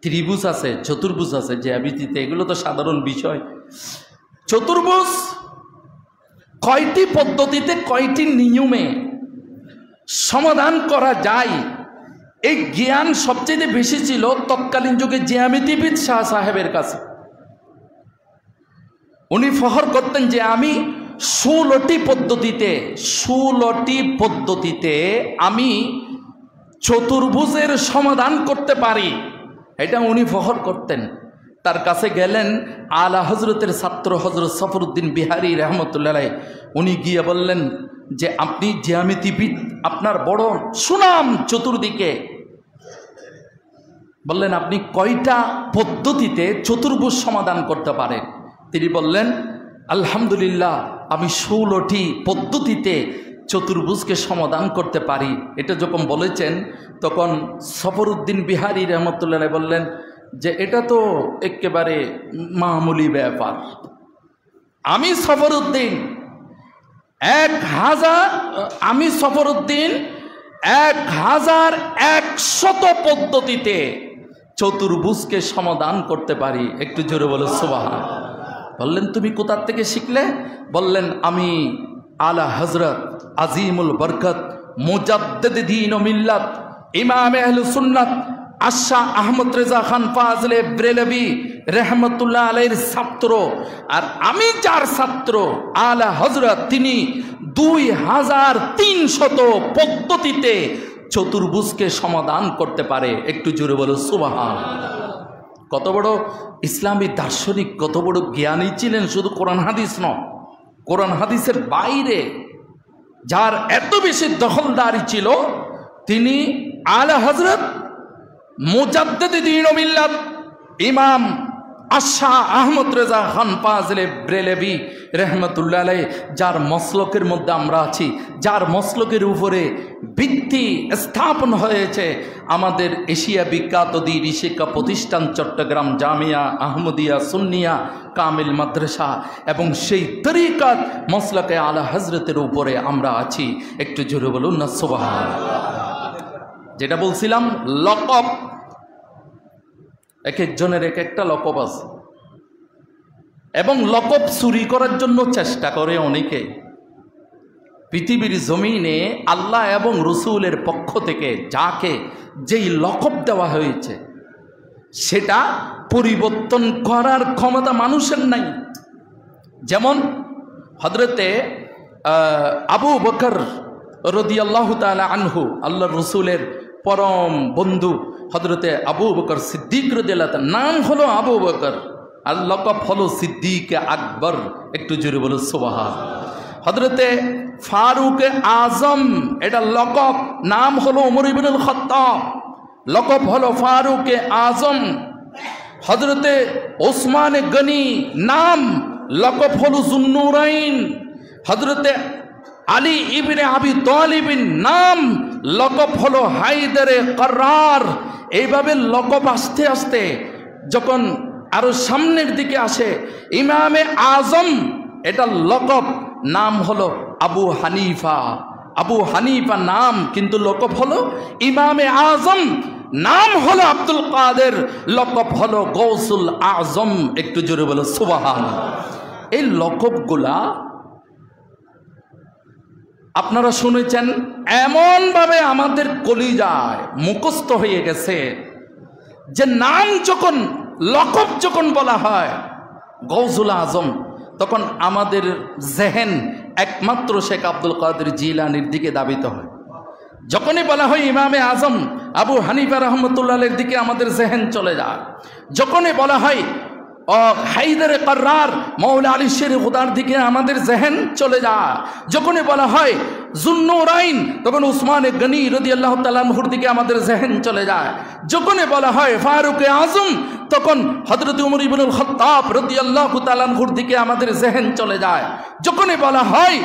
Speaker 1: ত্রিভুজ আছে, চতুর্ভুজ আছে জ্যামিতিতে, এগুলো তো সাধারণ বিষয়। চতুর্ভুজ কয়টি পদ্ধতিতে, কয়টি নিয়মে সমাধান করা যায়, এই জ্ঞান সবচেয়ে বেশি ছিল তৎকালীন যুগে জ্যামিতিবিদ শাহ সাহেবের কাছে। উনি ফখর করতেন যে আমি 16টি পদ্ধতিতে আমি চতুর্ভুজের সমাধান করতে পারি, এটা উনি ফখর করতেন। তার কাছে গেলেন আলা হজরতের ছাত্র হজরত সফরউদ্দিন বিহারি রহমতুল্লাহ আলাইহি। উনি গিয়ে বললেন যে আপনি জ্যামিতিবিদ, আপনার বড় সুনাম চতুর্দিকে, বললেন আপনি কয়টা পদ্ধতিতে চতুর্ভুজ সমাধান করতে পারেন? তিনি বললেন আলহামদুলিল্লাহ, আমি 16টি পদ্ধতিতে চতুর্ভুজকে সমাধান করতে পারি। এটা যখন বলেছেন তখন সফরউদ্দিন বিহারি রহমতুল্লাহ আলাইহি বললেন যে এটা তো একেবারে মামুলি ব্যাপার। আমি সফরউদ্দিন 1100 পদ্ধতিতে চতুর্ভুজকে সমাধান করতে পারি। একটু জোরে বলো সুবহান। বললেন তুমি কোথা থেকে শিখলে? বললেন আমি আলা হজরত আজিমুল বরকত মুজাদ্দিদ দ্বীন ও মিল্লাত ইমাম আহলুস সুন্নাত আশা আহমদ রেজা খান ফাজলে বেরেলভী রহমতুল্লাহ আলাইহির ছাত্র। আর আমি যার ছাত্র আলা হজরত, তিনি 2300 পদ্ধতিতে চতুর্ভুজকে সমাধান করতে পারে। একটু জোরে বলো সুবহান। কত বড় ইসলামী দার্শনিক, কত বড় জ্ঞানী ছিলেন, শুধু কোরআন হাদিস নয়, কোরআন হাদিসের বাইরে যার এত বেশি দখলদারি ছিল, তিনি আলা হযরত মুজাদ্দিদ দ্বীন ও মিল্লাত ইমাম শাহ আহমদ রেজা খান ফাজলে ব্রেলভী রহমতুল্লাহ আলাইহি, যার মসলকের মধ্যে আমরা আছি, যার মসলকের উপরে ভিত্তি স্থাপন হয়েছে আমাদের এশিয়া বিখ্যাত দ্বীনি শিক্ষা প্রতিষ্ঠান চট্টগ্রাম জামিয়া আহমদিয়া সুন্নিয়া কামিল মাদ্রাসা, এবং সেই তরিকাত মসলকে আলা হযরতের উপরে আমরা আছি। একটু জোরে বলুন না সুবহানাল্লাহ। যেটা বলছিলাম, লকব, এক একজনের এক একটা লকব আছে, এবং লকব চুরি করার জন্য চেষ্টা করে অনেকে। পৃথিবীর জমিনে আল্লাহ এবং রসুলের পক্ষ থেকে যাকে যেই লকব দেওয়া হয়েছে সেটা পরিবর্তন করার ক্ষমতা মানুষের নাই। যেমন হযরতে আবু বকর রাদিয়াল্লাহু তাআলা আনহু, আল্লাহ রসুলের পরম বন্ধু হযরতে আবু বকর সিদ্দিক রাদিয়াল্লাহু তাআলা, নাম হলো আবু বকর, আর লকব হলো সিদ্দিক আকবর। একটু জোরে বলো সুবহান। হযরতে ফারুক আজম, এটা লকব, নাম হলো ওমর ইবনুল খাত্তাব, লকব হলো ফারুক আজম। হযরতে ওসমান গনি, নাম, লকব হলো যুন্নুরাইন। হযরতে আলী ইবনে আবি তালিবিন, নাম, লকব হলো হায়দারে কর্রার। এইভাবে লকব আস্তে আস্তে যখন আরো সামনের দিকে আসে, ইমামে আজম, এটা লকব, নাম হলো আবু হানিফা। আবু হানিফা নাম, কিন্তু লকব হলো ইমামে আজম। নাম হলো আব্দুল কাদের, লকব হলো গৌসুল আজম। একটু জোরে বলো সুবহানাল্লাহ। এই লকবগুলা আপনারা শুনেছেন, এমনভাবে আমাদের কলিজায় মুখস্থ হয়ে গেছে যে নাম যখন, লকব যখন বলা হয় গৌসুল আজম, তখন আমাদের জেহেন একমাত্র শেখ আব্দুল কাদের জিলানির দিকে ধাবিত হয়। যখনই বলা হয় ইমামে আজম আবু হানিফা রহমতুল্লাহের দিকে আমাদের জেহেন চলে যায়। যখনই বলা হয় হায়দারে কর্রার মৌলা আলী শের খুদার দিকে আমাদের জেহেন চলে যায়। যখনই বলা হয় যুন্নুরাইন, তখন উসমান গনি রাদিয়াল্লাহু তাআলা আনহুর দিকে আমাদের জেহেন চলে যায়। যখনই বলা হয় ফারুক আজম, তখন হযরত ওমর ইবনুল খাত্তাব রাদিয়াল্লাহু তাআলা আনহুর দিকে আমাদের জেহেন চলে যায়। যখনই বলা হয়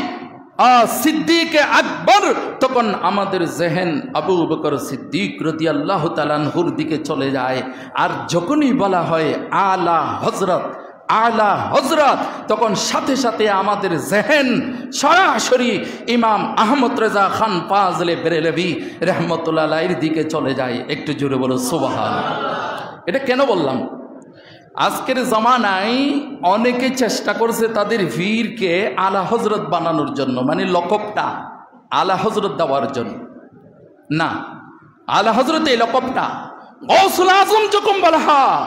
Speaker 1: সিদ্দিক আকবর, তখন আমাদের জেহেন আবু বকর সিদ্দিক রাদিয়াল্লাহু তাআলা আনহুর দিকে চলে যায়। আর যখনই বলা হয় আলা হযরত, আলা হযরত, তখন সাথে সাথে আমাদের জেহেন সরাসরি ইমাম আহমদ রেজা খান ফাজলে বেরেলভী রহমতুল্লাহ আলাইহির দিকে চলে যায়। একটু জোরে বলো সুবহানাল্লাহ। এটা কেন বললাম? আজকের জামানায় অনেকে চেষ্টা করছে তাদের পীরকে আলা হযরত বানানোর জন্য, মানে লকবটা আলা হযরত দেওয়ার জন্য। না, আলা হযরত এই লকবটা গৌসুল আজম যখন বলা হয়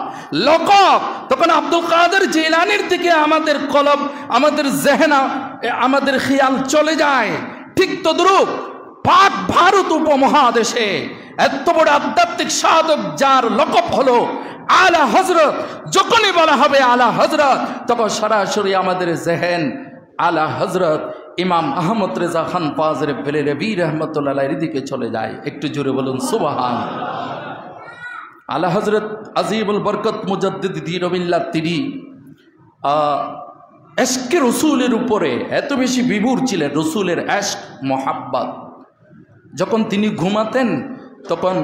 Speaker 1: লকব, তখন আব্দুল কাদের জিলানির দিকে আমাদের কলব, আমাদের জেহেনা, আমাদের খেয়াল চলে যায়। ঠিক তদ্রূপ পাক ভারত উপমহাদেশে এত বড় আধ্যাত্মিক সাধক যার লকব হলো আলা হযরত, যখনই বলা হবে আলা হযরত, তখন সরাসরি আমাদের জেহেন আলা হযরত ইমাম আহমদ রেজা খান ফাজলে বেরেলভী রহমতুল্লাহ আলাইহির দিকে চলে যায়। একটু জোরে বলুন সুবহানাল্লাহ। আলা হযরত আজিবুল বরকত মুজাদ্দিদ দ্বীন ও মিল্লাত, তিনি এশকে রসুলের উপরে এত বেশি বিভোর ছিলেন, রসুলের এশক মোহাব্বত। যখন তিনি ঘুমাতেন তখন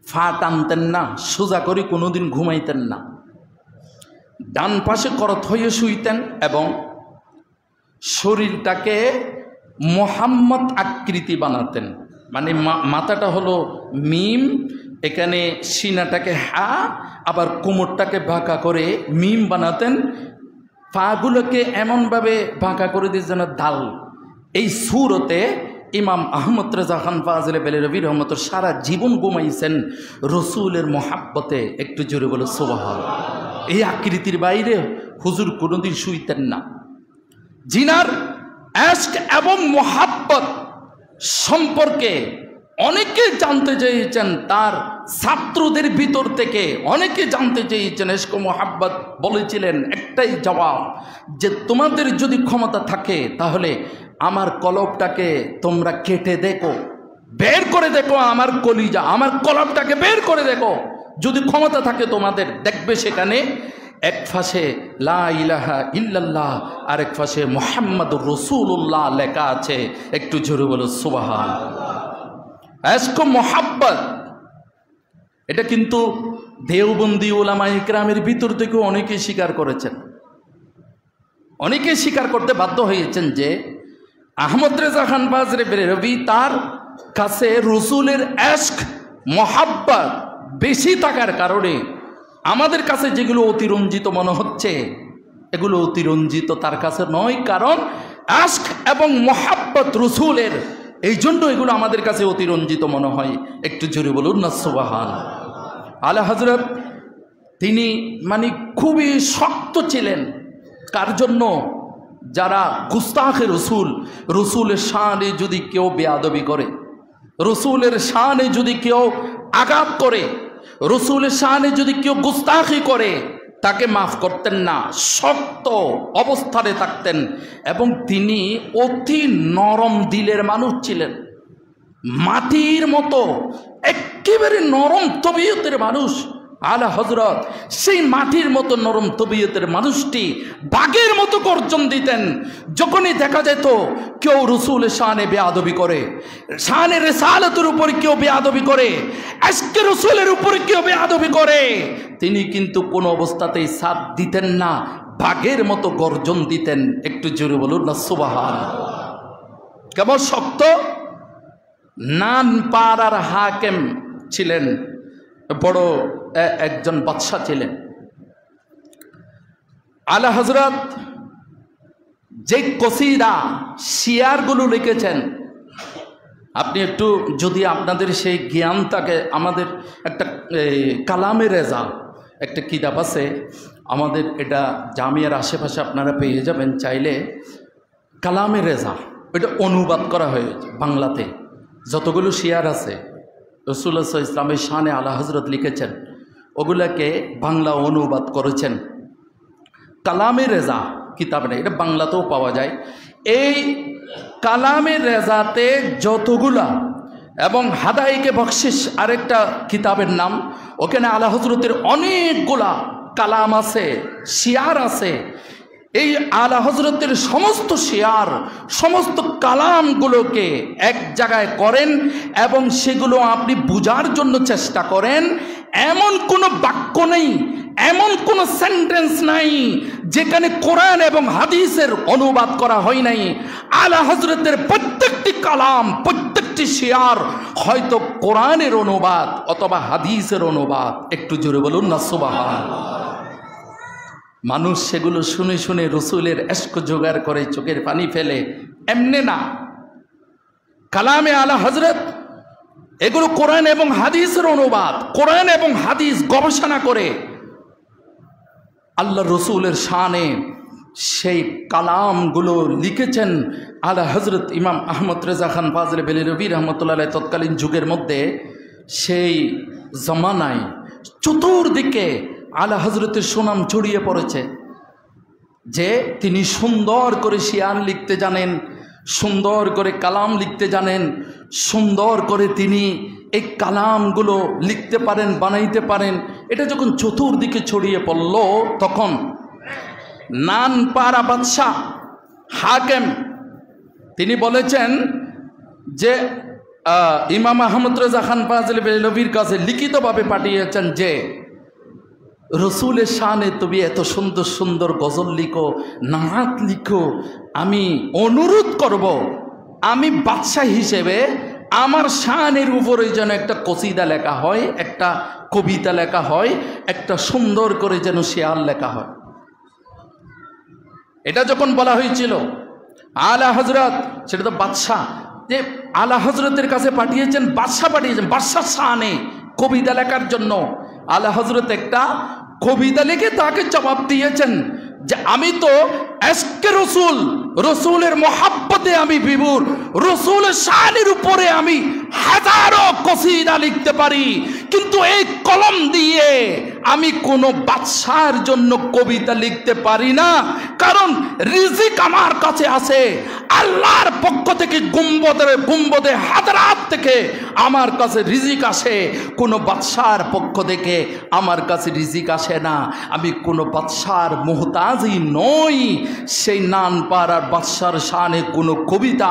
Speaker 1: ফা টানতেন না, সোজা করে কোনোদিন ঘুমাইতেন না, ডান পাশে করত হয়ে শুইতেন এবং শরীরটাকে মোহাম্মদ আকৃতি বানাতেন। মানে মাথাটা হলো মিম, এখানে সিনাটাকে হা, আবার কোমরটাকে বাঁকা করে মিম বানাতেন, পাগুলোকে এমনভাবে বাঁকা করে দিয়ে যেন দাল। এই সুরতে ইমাম আহমদ রেজা খান ফাজলে বেরেলভী রহমতুল্লাহ সারা জীবন ঘুমাইছেন রসুলের মোহাব্বতে। একটু জোরে বলো সুবহানাল্লাহ। এই আকৃতির বাইরে হুজুর কোনোদিন শুইতেন না। জিনার এশক এবং মোহাব্বত সম্পর্কে অনেকে জানতে চেয়েছেন, তার ছাত্রদের ভিতর থেকে অনেকে জানতে চেয়েছেন। ইশক মোহাব্বত বলেছিলেন একটাই জবাব, যে তোমাদের যদি ক্ষমতা থাকে তাহলে আমার কলবটাকে তোমরা কেটে দেখো, বের করে দেখো, আমার কলিজা, আমার কলবটাকে বের করে দেখো। যদি ক্ষমতা থাকে তোমাদের, দেখবে সেখানে এক পাশে লা ইলাহা ইল্লাল্লাহ আর এক পাশে মুহাম্মাদুর রাসূলুল্লাহ লেখা আছে। একটু জোরে বলো সুবহানাল্লাহ। ইশক মোহাব্বত, এটা কিন্তু দেওবন্দি উলামায়ে কেরামের ভিতর থেকে অনেকে স্বীকার করেছেন, অনেকে স্বীকার করতে বাধ্য হয়েছেন যে আহমদ রেজা খান ফাজলে বেরেলভী তার কাছে রসুলের ইশক মোহাব্বত বেশি থাকার কারণে আমাদের কাছে যেগুলো অতিরঞ্জিত মনে হচ্ছে, এগুলো অতিরঞ্জিত তার কাছে নয়। কারণ ইশক এবং মোহাব্বত রসুলের, এই জন্য এগুলো আমাদের কাছে অতিরঞ্জিত মনে হয়। একটু জোরে বলুন না সুবহানাল্লাহ। আলা হযরত তিনি মানে খুবই শক্ত ছিলেন। কার জন্য? যারা গুস্তাখে রসুল, রসুলের শানে যদি কেউ বেয়াদবি করে, রসুলের শানে যদি কেউ আঘাত করে, রসুলের শানে যদি কেউ গুস্তাখি করে, তাকে মাফ করতেন না, শক্ত অবস্থানে থাকতেন। এবং তিনি অতি নরম দিলের মানুষ ছিলেন, মাটির মতো একেবারে নরম তবিয়তের মানুষ আলা হযরত। সেই মাটির মতো নরম তবিয়তের মানুষটি বাঘের মতো গর্জন দিতেন। যখনই দেখা যেত কেউ রসুলের শানে বেয়াদবি করে, শানে রিসালাতের উপর কেউ বেয়াদবি করে, ইশকে রসুলের উপর কেউ বেয়াদবি করে, তিনি কিন্তু কোনো অবস্থাতেই সাথ দিতেন না, বাঘের মতো গর্জন দিতেন। একটু জোরে বলুন না সুবহানাল্লাহ। কেমন শক্ত! নানপাড়ার হাকেম ছিলেন, বড় একজন বাদশা ছিলেন। আলা হযরত যে কসিদা শিয়ারগুলো লিখেছেন, আপনি একটু যদি আপনাদের সেই জ্ঞান থাকে, আমাদের একটা কালামে রেজা একটা কিতাব আছে আমাদের, এটা জামিয়ার আশেপাশে আপনারা পেয়ে যাবেন চাইলে। কালামে রেজা, এটা অনুবাদ করা হয়েছে বাংলাতে। যতগুলো শিয়ার আছে রাসূলুল্লাহ সাল্লাল্লাহু আলাইহি ওয়াসাল্লামের শানে আলা হযরত লিখেছেন, ওগুলাকে বাংলা অনুবাদ করেছেন। কালামে রেজা কিতাব নেই, এটা বাংলাতেও পাওয়া যায়। এই কালামে রেজাতে যতগুলা, এবং হাদাইকে বখশিশ আরেকটা কিতাবের নাম, ওখানে আলা হযরতের অনেকগুলা কালাম আছে, শিয়ার আছে। এই আলা হযরতের সমস্ত শিয়ার, সমস্ত কালামগুলোকে এক জায়গায় করেন এবং সেগুলো আপনি বুঝার জন্য চেষ্টা করেন। এমন কোনো বাক্য নেই, এমন কোনো সেন্টেন্স নাই যেখানে কোরআন এবং হাদিসের অনুবাদ করা হয় নাই। আলা হযরতের প্রত্যেকটি কালাম, প্রত্যেকটি শিয়ার হয়তো কোরআনের অনুবাদ অথবা হাদিসের অনুবাদ। একটু জোরে বলুন না সুবহানাল্লাহ। মানুষ সেগুলো শুনে শুনে রসুলের ইশক জোগাড় করে চোখের পানি ফেলে, এমনে না। কালামে আলা হযরত এগুলো কোরআন এবং হাদিসের অনুবাদ, কোরআন এবং হাদিস গবেষণা করে আল্লাহ রসুলের শানে সেই কালামগুলো লিখেছেন আলা হযরত ইমাম আহমদ রেজা খান ফাজলে বেরেলভী রহমতুল্লাহ আলাইহি। তৎকালীন যুগের মধ্যে সেই জমানায় চতুর্দিকে আলা হযরতের সুনাম ছড়িয়ে পড়েছে যে তিনি সুন্দর করে শিয়ার লিখতে জানেন, সুন্দর করে কালাম লিখতে জানেন, সুন্দর করে তিনি এই কালামগুলো লিখতে পারেন, বানাইতে পারেন। এটা যখন চতুর্দিকে ছড়িয়ে পড়ল, তখন নানপাড়া বাদশাহ হাকেম তিনি বলেছেন যে ইমাম আহমদ রেজা খান ফাজলে বেরেলভীর কাছে লিখিতভাবে পাঠিয়েছেন যে রসুলের শানে তুমি এত সুন্দর সুন্দর গজল লিখো, নাত লিখো, আমি অনুরোধ করব আমি বাদশাহ হিসেবে আমার শানের উপরে যেন একটা কসিদা লেখা হয়, একটা কবিতা লেখা হয়, একটা সুন্দর করে যেন শেয়ার লেখা হয়। এটা যখন বলা হয়েছিল আলা হযরত, সেটা তো বাদশাহ, যে আলা হযরতের কাছে পাঠিয়েছেন, বাদশাহ পাঠিয়েছেন বাদশাহ শানে কবিতা লেখার জন্য। আলা হযরত একটা কবিতা লিখে তাকে জবাব দিয়েছেন যে আমি তো ইশকে রসুল, রসুলের মোহাব্বতে আমি বিভোর, রসুলের শানের উপরে আমি হাজারো কসিদা লিখতে পারি, কিন্তু এই কলম দিয়ে আমি কোনো বাদশার জন্য কবিতা লিখতে পারি না। কারণ রিজিক আমার কাছে আছে আল্লাহর পক্ষ থেকে, গুম্বদে হাজরাত থেকে আমার কাছে রিজিক আসে, কোনো বাদশার পক্ষ থেকে আমার কাছে রিজিক আসে না। আমি কোনো বাদশার মুহতাজই নই। সেই নান পাড়ার বাদশার শানে কোনো কবিতা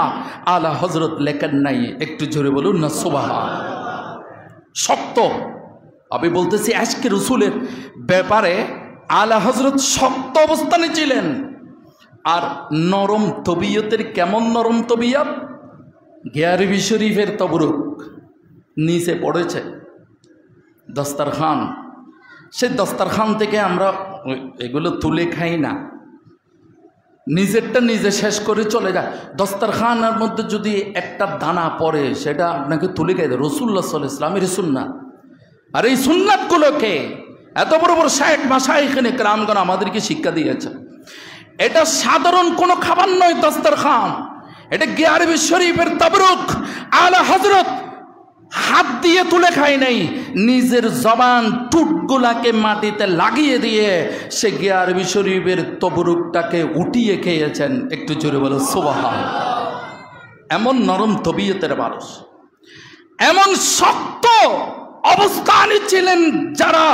Speaker 1: আলা হজরত লেখেন নাই। একটু জোরে বলুন না সুবহান। শক্ত, আমি বলতেছি আজকে রসুলের ব্যাপারে আলা হজরত শক্ত অবস্থানে ছিলেন। আর নরম তবিয়তের, কেমন নরম তবিয়ত? গিয়ারবি শরীফের তবরুক নিচে পড়েছে দস্তারখান, সে দস্তারখান থেকে আমরা এগুলো তুলে খাই না, নিজেরটা নিজে শেষ করে চলে যায়। দস্তারখানের মধ্যে যদি একটা দানা পড়ে সেটা আপনাকে তুলে খাই দেয়। রসুল্লাহ সাল্লাল্লাহু আলাইহি ওয়াসাল্লামের সুন্নাত। আর এই সুন্নাতগুলোকে এত বড় বড় শায়েখ মাশায়েখে কেরামগণ আমাদেরকে শিক্ষা দিয়েছে। এটা সাধারণ কোনো খাবার নয় দস্তারখান, এটা গিয়ারবি শরীফের তবরুক। আলা হযরত হাত দিয়ে তুলে খায় নাই, নিজের জবান টুটগুলাকে মাটিতে লাগিয়ে দিয়ে সে গিয়ারবি শরীফের তবরুকটাকে উঠিয়ে খেয়েছেন। একটু জোরে বলো সুবহান। এমন নরম তবিয়তের মানুষ, এমন শক্ত অবস্থানে ছিলেন যারা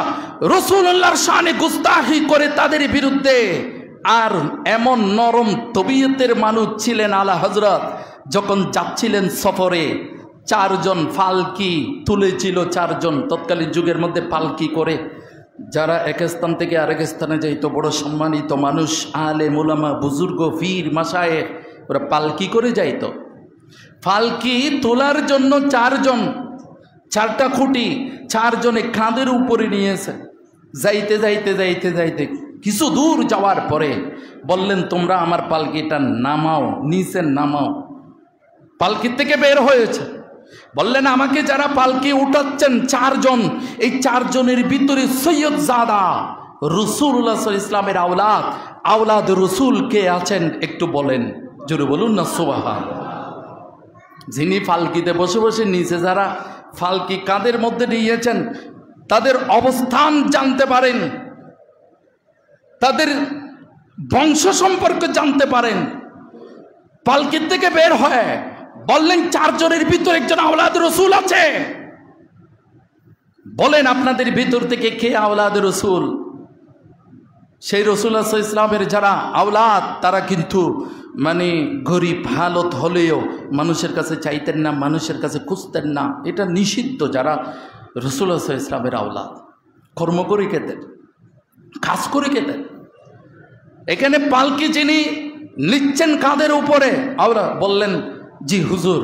Speaker 1: রাসূলুল্লাহর শানে গুস্তাখি করে তাদের বিরুদ্ধে। আর এমন নরম তবিয়তের মানুষ ছিলেন আলা হযরত, যখন যাচ্ছিলেন সফরে, চারজন পালকি তুলেছিল, চারজন তৎকালীন যুগের মধ্যে পালকি করে যারা এক স্থান থেকে আরেক স্থানে যাইতো, বড় সম্মানিত মানুষ, আলেম উলামা, বুজুর্গ, পীর মাশায়েখ, ওরা পালকি করে যাইতো। পালকি তোলার জন্য চারজন, চারটা খুঁটি চারজনে কাঁধের উপরে নিয়েছে। যাইতে যাইতে যাইতে যাইতে কিছু দূর যাওয়ার পরে বললেন, তোমরা আমার পালকিটা নামাও, নিচে নামাও। পালকি থেকে বের হয়েছে, বললেন আমাকে যারা পালকি উঠাচ্ছেন চারজন, এই চারজনের ভিতরে সৈয়দ জাদা রাসূলুল্লাহ সাল্লাল্লাহু আলাইহি ওয়াসাল্লামের আওলাদ, আওলাদ রসুল কে আছেন একটু বলেন, জোরে বলুন না সুবহান। যিনি পালকিতে বসে বসে নিচে যারা পালকি কাঁধের মধ্যে নিয়েছেন তাদের অবস্থান জানতে পারেন, তাদের বংশ সম্পর্কে জানতে পারেন। পালকির থেকে বের হয় বললেন, চারজনের ভিতর একজন আওলাদ রসুল আছে, বলেন আপনাদের ভিতর থেকে কে আওলাদ রসুল? সেই রাসূলুল্লাহ সাল্লাল্লাহু আলাইহি ওয়াসাল্লামের যারা আওলাদ তারা কিন্তু মানে গরিব হালত হলেও মানুষের কাছে চাইতেন না, মানুষের কাছে খুঁজতেন না। এটা নিষিদ্ধ। যারা রাসূলুল্লাহ সাল্লাল্লাহু আলাইহি ওয়াসাল্লামের আওলাদ কর্ম করে খেতেন, কাজ করে খেতেন। এখানে পালকি যিনি নিচ্ছেন কাঁধের উপরে, আওলা বললেন, জি হুজুর,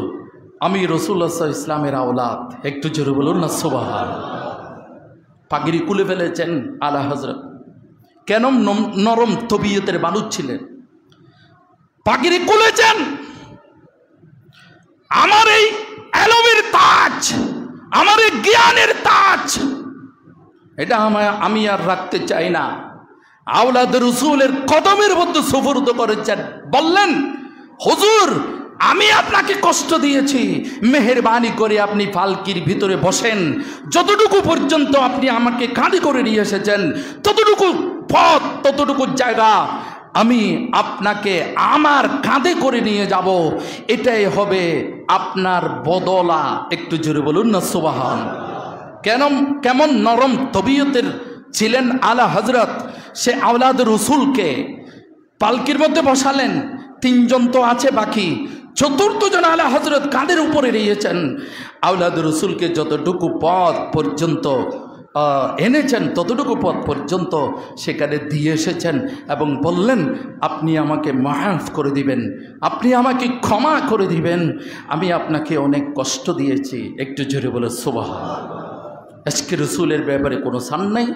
Speaker 1: আমি রাসূলুল্লাহ সাল্লাল্লাহু আলাইহি ওয়াসাল্লামের আওলাদ। একটু জোরে বলুন না সুবহান। পাগড়ি খুলে ফেলেছেন আলা হযরত। কেন? নরম তবিয়তের মানুষ ছিলেন। পাগড়ি খুলেছেন, আমার এই এলমের তাজ, আমার এই জ্ঞানের তাজ, এটা আমি আর রাখতে চাই না। আওলাদ রসুলের কদমের মধ্যে সুপুর্দ করেছেন। বললেন, হুজুর আমি আপনাকে কষ্ট দিয়েছি, মেহেরবানি করে আপনি পালকির ভিতরে বসেন। যতটুকু পর্যন্ত আপনি আমাকে কাঁধে করে নিয়ে এসেছেন, ততটুকু পথ, ততটুকু জায়গা আমি আপনাকে আমার কাঁধে করে নিয়ে যাব। এটাই হবে আপনার বদলা। একটু জোরে বলুন না সুবহান। কেমন নরম তবিয়তের ছিলেন আলা হযরত। সে আওলাদ রসুলকে পালকির মধ্যে বসালেন, তিনজন তো আছে বাকি, চতুর্থ জন আলা হযরত কাঁধের উপরে নিয়েছেন। আওলাদ রসুলকে যতটুকু পথ পর্যন্ত এনেছেন ততটুকু পথ পর্যন্ত সেখানে দিয়ে এসেছেন এবং বললেন, আপনি আমাকে মাফ করে দিবেন, আপনি আমাকে ক্ষমা করে দিবেন, আমি আপনাকে অনেক কষ্ট দিয়েছি। একটু জোরে বলে সুবহান। আজকে রসুলের ব্যাপারে কোনো সান নাই।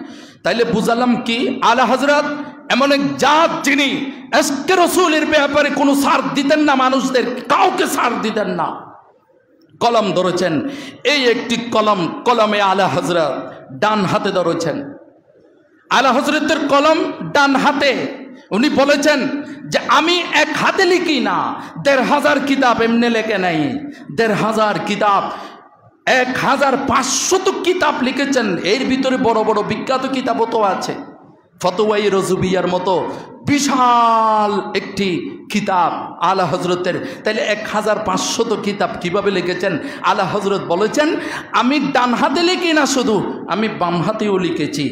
Speaker 1: তাইলে বুঝালাম কি, আলা হযরত এমন এক জাত যিনি আজকে রসুলের ব্যাপারে কোনো ছাড় দিতেন না, মানুষদের কাউকে ছাড় দিতেন না। কলম ধরেছেন, এই একটি কলম, কলমে আলা হযরত ডান হাতে ধরেছেন। আলা হযরতের কলম ডান হাতে। উনি বলেছেন যে আমি এক হাতে লিখি না, ১৫০০ কিতাব এমনি লেখে নাই, ১৫০০ কিতাব 1500 কিতাব লিখেছেন। এর ভিতরে বড় বড় বিখ্যাত কিতাবও তো আছে। ফতোয়াই রজবিয়ার মতো বিশাল একটি কিতাব আলা হজরতের। তাইলে 1500 কিতাব কিভাবে লিখেছেন? আলা হজরত বলেছেন, আমি ডান হাতে লিখি না, শুধু আমি বাম হাতেও লিখেছি,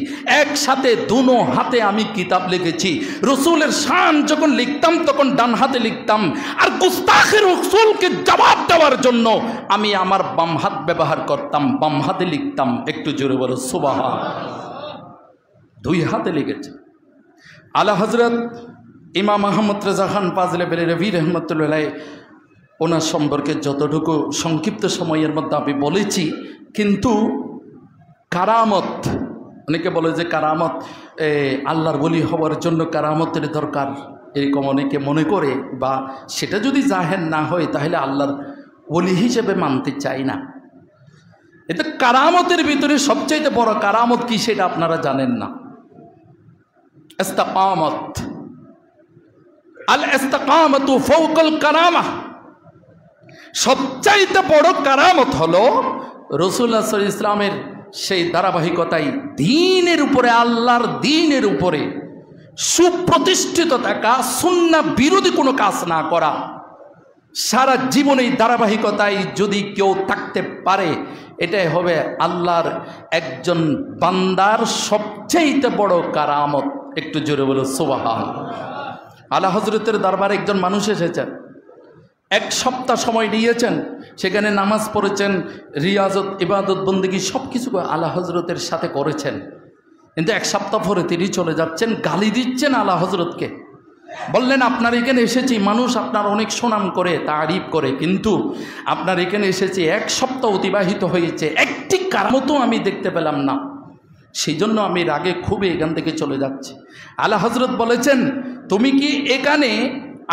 Speaker 1: একসাথে দুনো হাতে আমি কিতাব লিখেছি। রসুলের শান যখন লিখতাম তখন ডান হাতে লিখতাম, আর গুস্তাখের রসুলকে জবাব দেওয়ার জন্য আমি আমার বাম হাত ব্যবহার করতাম, বাম হাতে লিখতাম। একটু জোরে বলো সুবহানাল্লাহ। 2 হাতে লিখেছে। আলা হজরত ইমাম আহমদ রেজা খান পাজলে বেরেলভি রহমতুল্লাহ, ওনার সম্পর্কে যতটুকু সংক্ষিপ্ত সময়ের মধ্যে আমি বলেছি, কিন্তু কারামত, অনেকে বলে যে কারামত আল্লাহর ওলি হওয়ার জন্য কারামতের দরকার, এরকম অনেকে মনে করে, বা সেটা যদি জাহের না হয় তাহলে আল্লাহর ওলি হিসেবে মানতে চাই না। এটা কারামতের ভিতরে সবচাইতে বড় কারামত কি সেটা আপনারা জানেন না। ইস্তিকামত, আল ইস্তিকামাতু ফাওকাল কারামা। সবচাইতে বড় কারামত হলো রাসূলুল্লাহ সাল্লাল্লাহু আলাইহি ওয়াসাল্লামের সেই ধারাবাহিকতায় দ্বীনের উপরে, আল্লাহর দ্বীনের উপরে সুপ্রতিষ্ঠিত থাকা, সুন্নাহ বিরোধী কোনো কাজ না করা। সারা জীবনে এই ধারাবাহিকতায় যদি কেউ থাকতে পারে, এটাই হবে আল্লাহর একজন বান্দার সবচেয়ে বড় কারামত। একটু জোরে বলো সুবহানাল্লাহ। আলা হজরতের দরবারে একজন মানুষ এসেছেন, 1 সপ্তাহ সময় নিয়েছেন, সেখানে নামাজ পড়েছেন, রিয়াজত, ইবাদত, বন্দেগী সব কিছু আলা হজরতের সাথে করেছেন। কিন্তু 1 সপ্তাহ পরে তিনি চলে যাচ্ছেন, গালি দিচ্ছেন আলা হজরতকে। বললেন, আপনার এখানে এসেছি, মানুষ আপনার অনেক সুনাম করে, তারিফ করে, কিন্তু আপনার এখানে এসেছি 1 সপ্তাহ অতিবাহিত হয়েছে, একটি কারামতও আমি দেখতে পেলাম না, সেই জন্য আমি রাগে খুবই এখান থেকে চলে যাচ্ছি। আলা হজরত বলেছেন, তুমি কি এখানে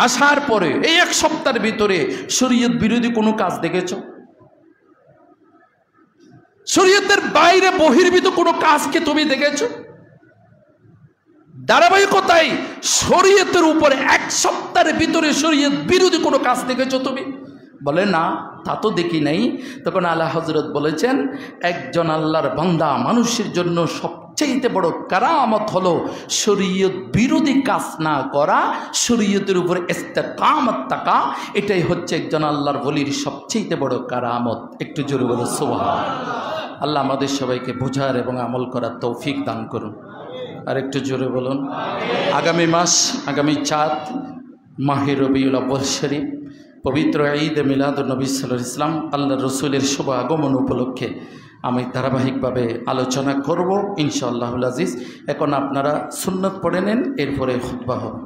Speaker 1: আসার পরে এই 1 সপ্তাহের ভিতরে শরীয়ত বিরোধী কোনো কাজ দেখেছ? শরীয়তের বাইরে বহির্ভূত কোনো কাজকে তুমি দেখেছ? ধারাবাহিকতায় শরীয়তের উপরে 1 সপ্তাহের ভিতরে শরীয়ত বিরোধী কোনো কাজ দেখেছো তুমি? বলে, না, তা তো দেখি নাই। তখন আলা হজরত বলেছেন, একজন আল্লাহর বান্দা মানুষের জন্য সবচেয়ে বড় কারামত হলো শরীয়ত বিরোধী কাজ না করা, শরীয়তের উপরে ইস্তিকামত থাকা। এটাই হচ্ছে একজন আল্লাহর ওলির সবচেয়ে বড় কারামত। একটু জোরে বলো সুবহানাল্লাহ। আল্লাহ আমাদের সবাইকে বোঝার এবং আমল করার তৌফিক দান করুন। আর একটু জোরে বলুন। আগামী মাস, আগামী 4 মাহে রবিউল আউয়াল শরীফ, পবিত্র ঈদ মিলাদুন নবী সাল্লাল্লাহু আলাইহি ওয়াসাল্লাম, আল্লাহর রসুলের শুভ আগমন উপলক্ষে আমি ধারাবাহিকভাবে আলোচনা করব ইনশাআল্লাহুল আজিজ। এখন আপনারা সুন্নত পড়ে নেন, এরপরে খুতবা হবে।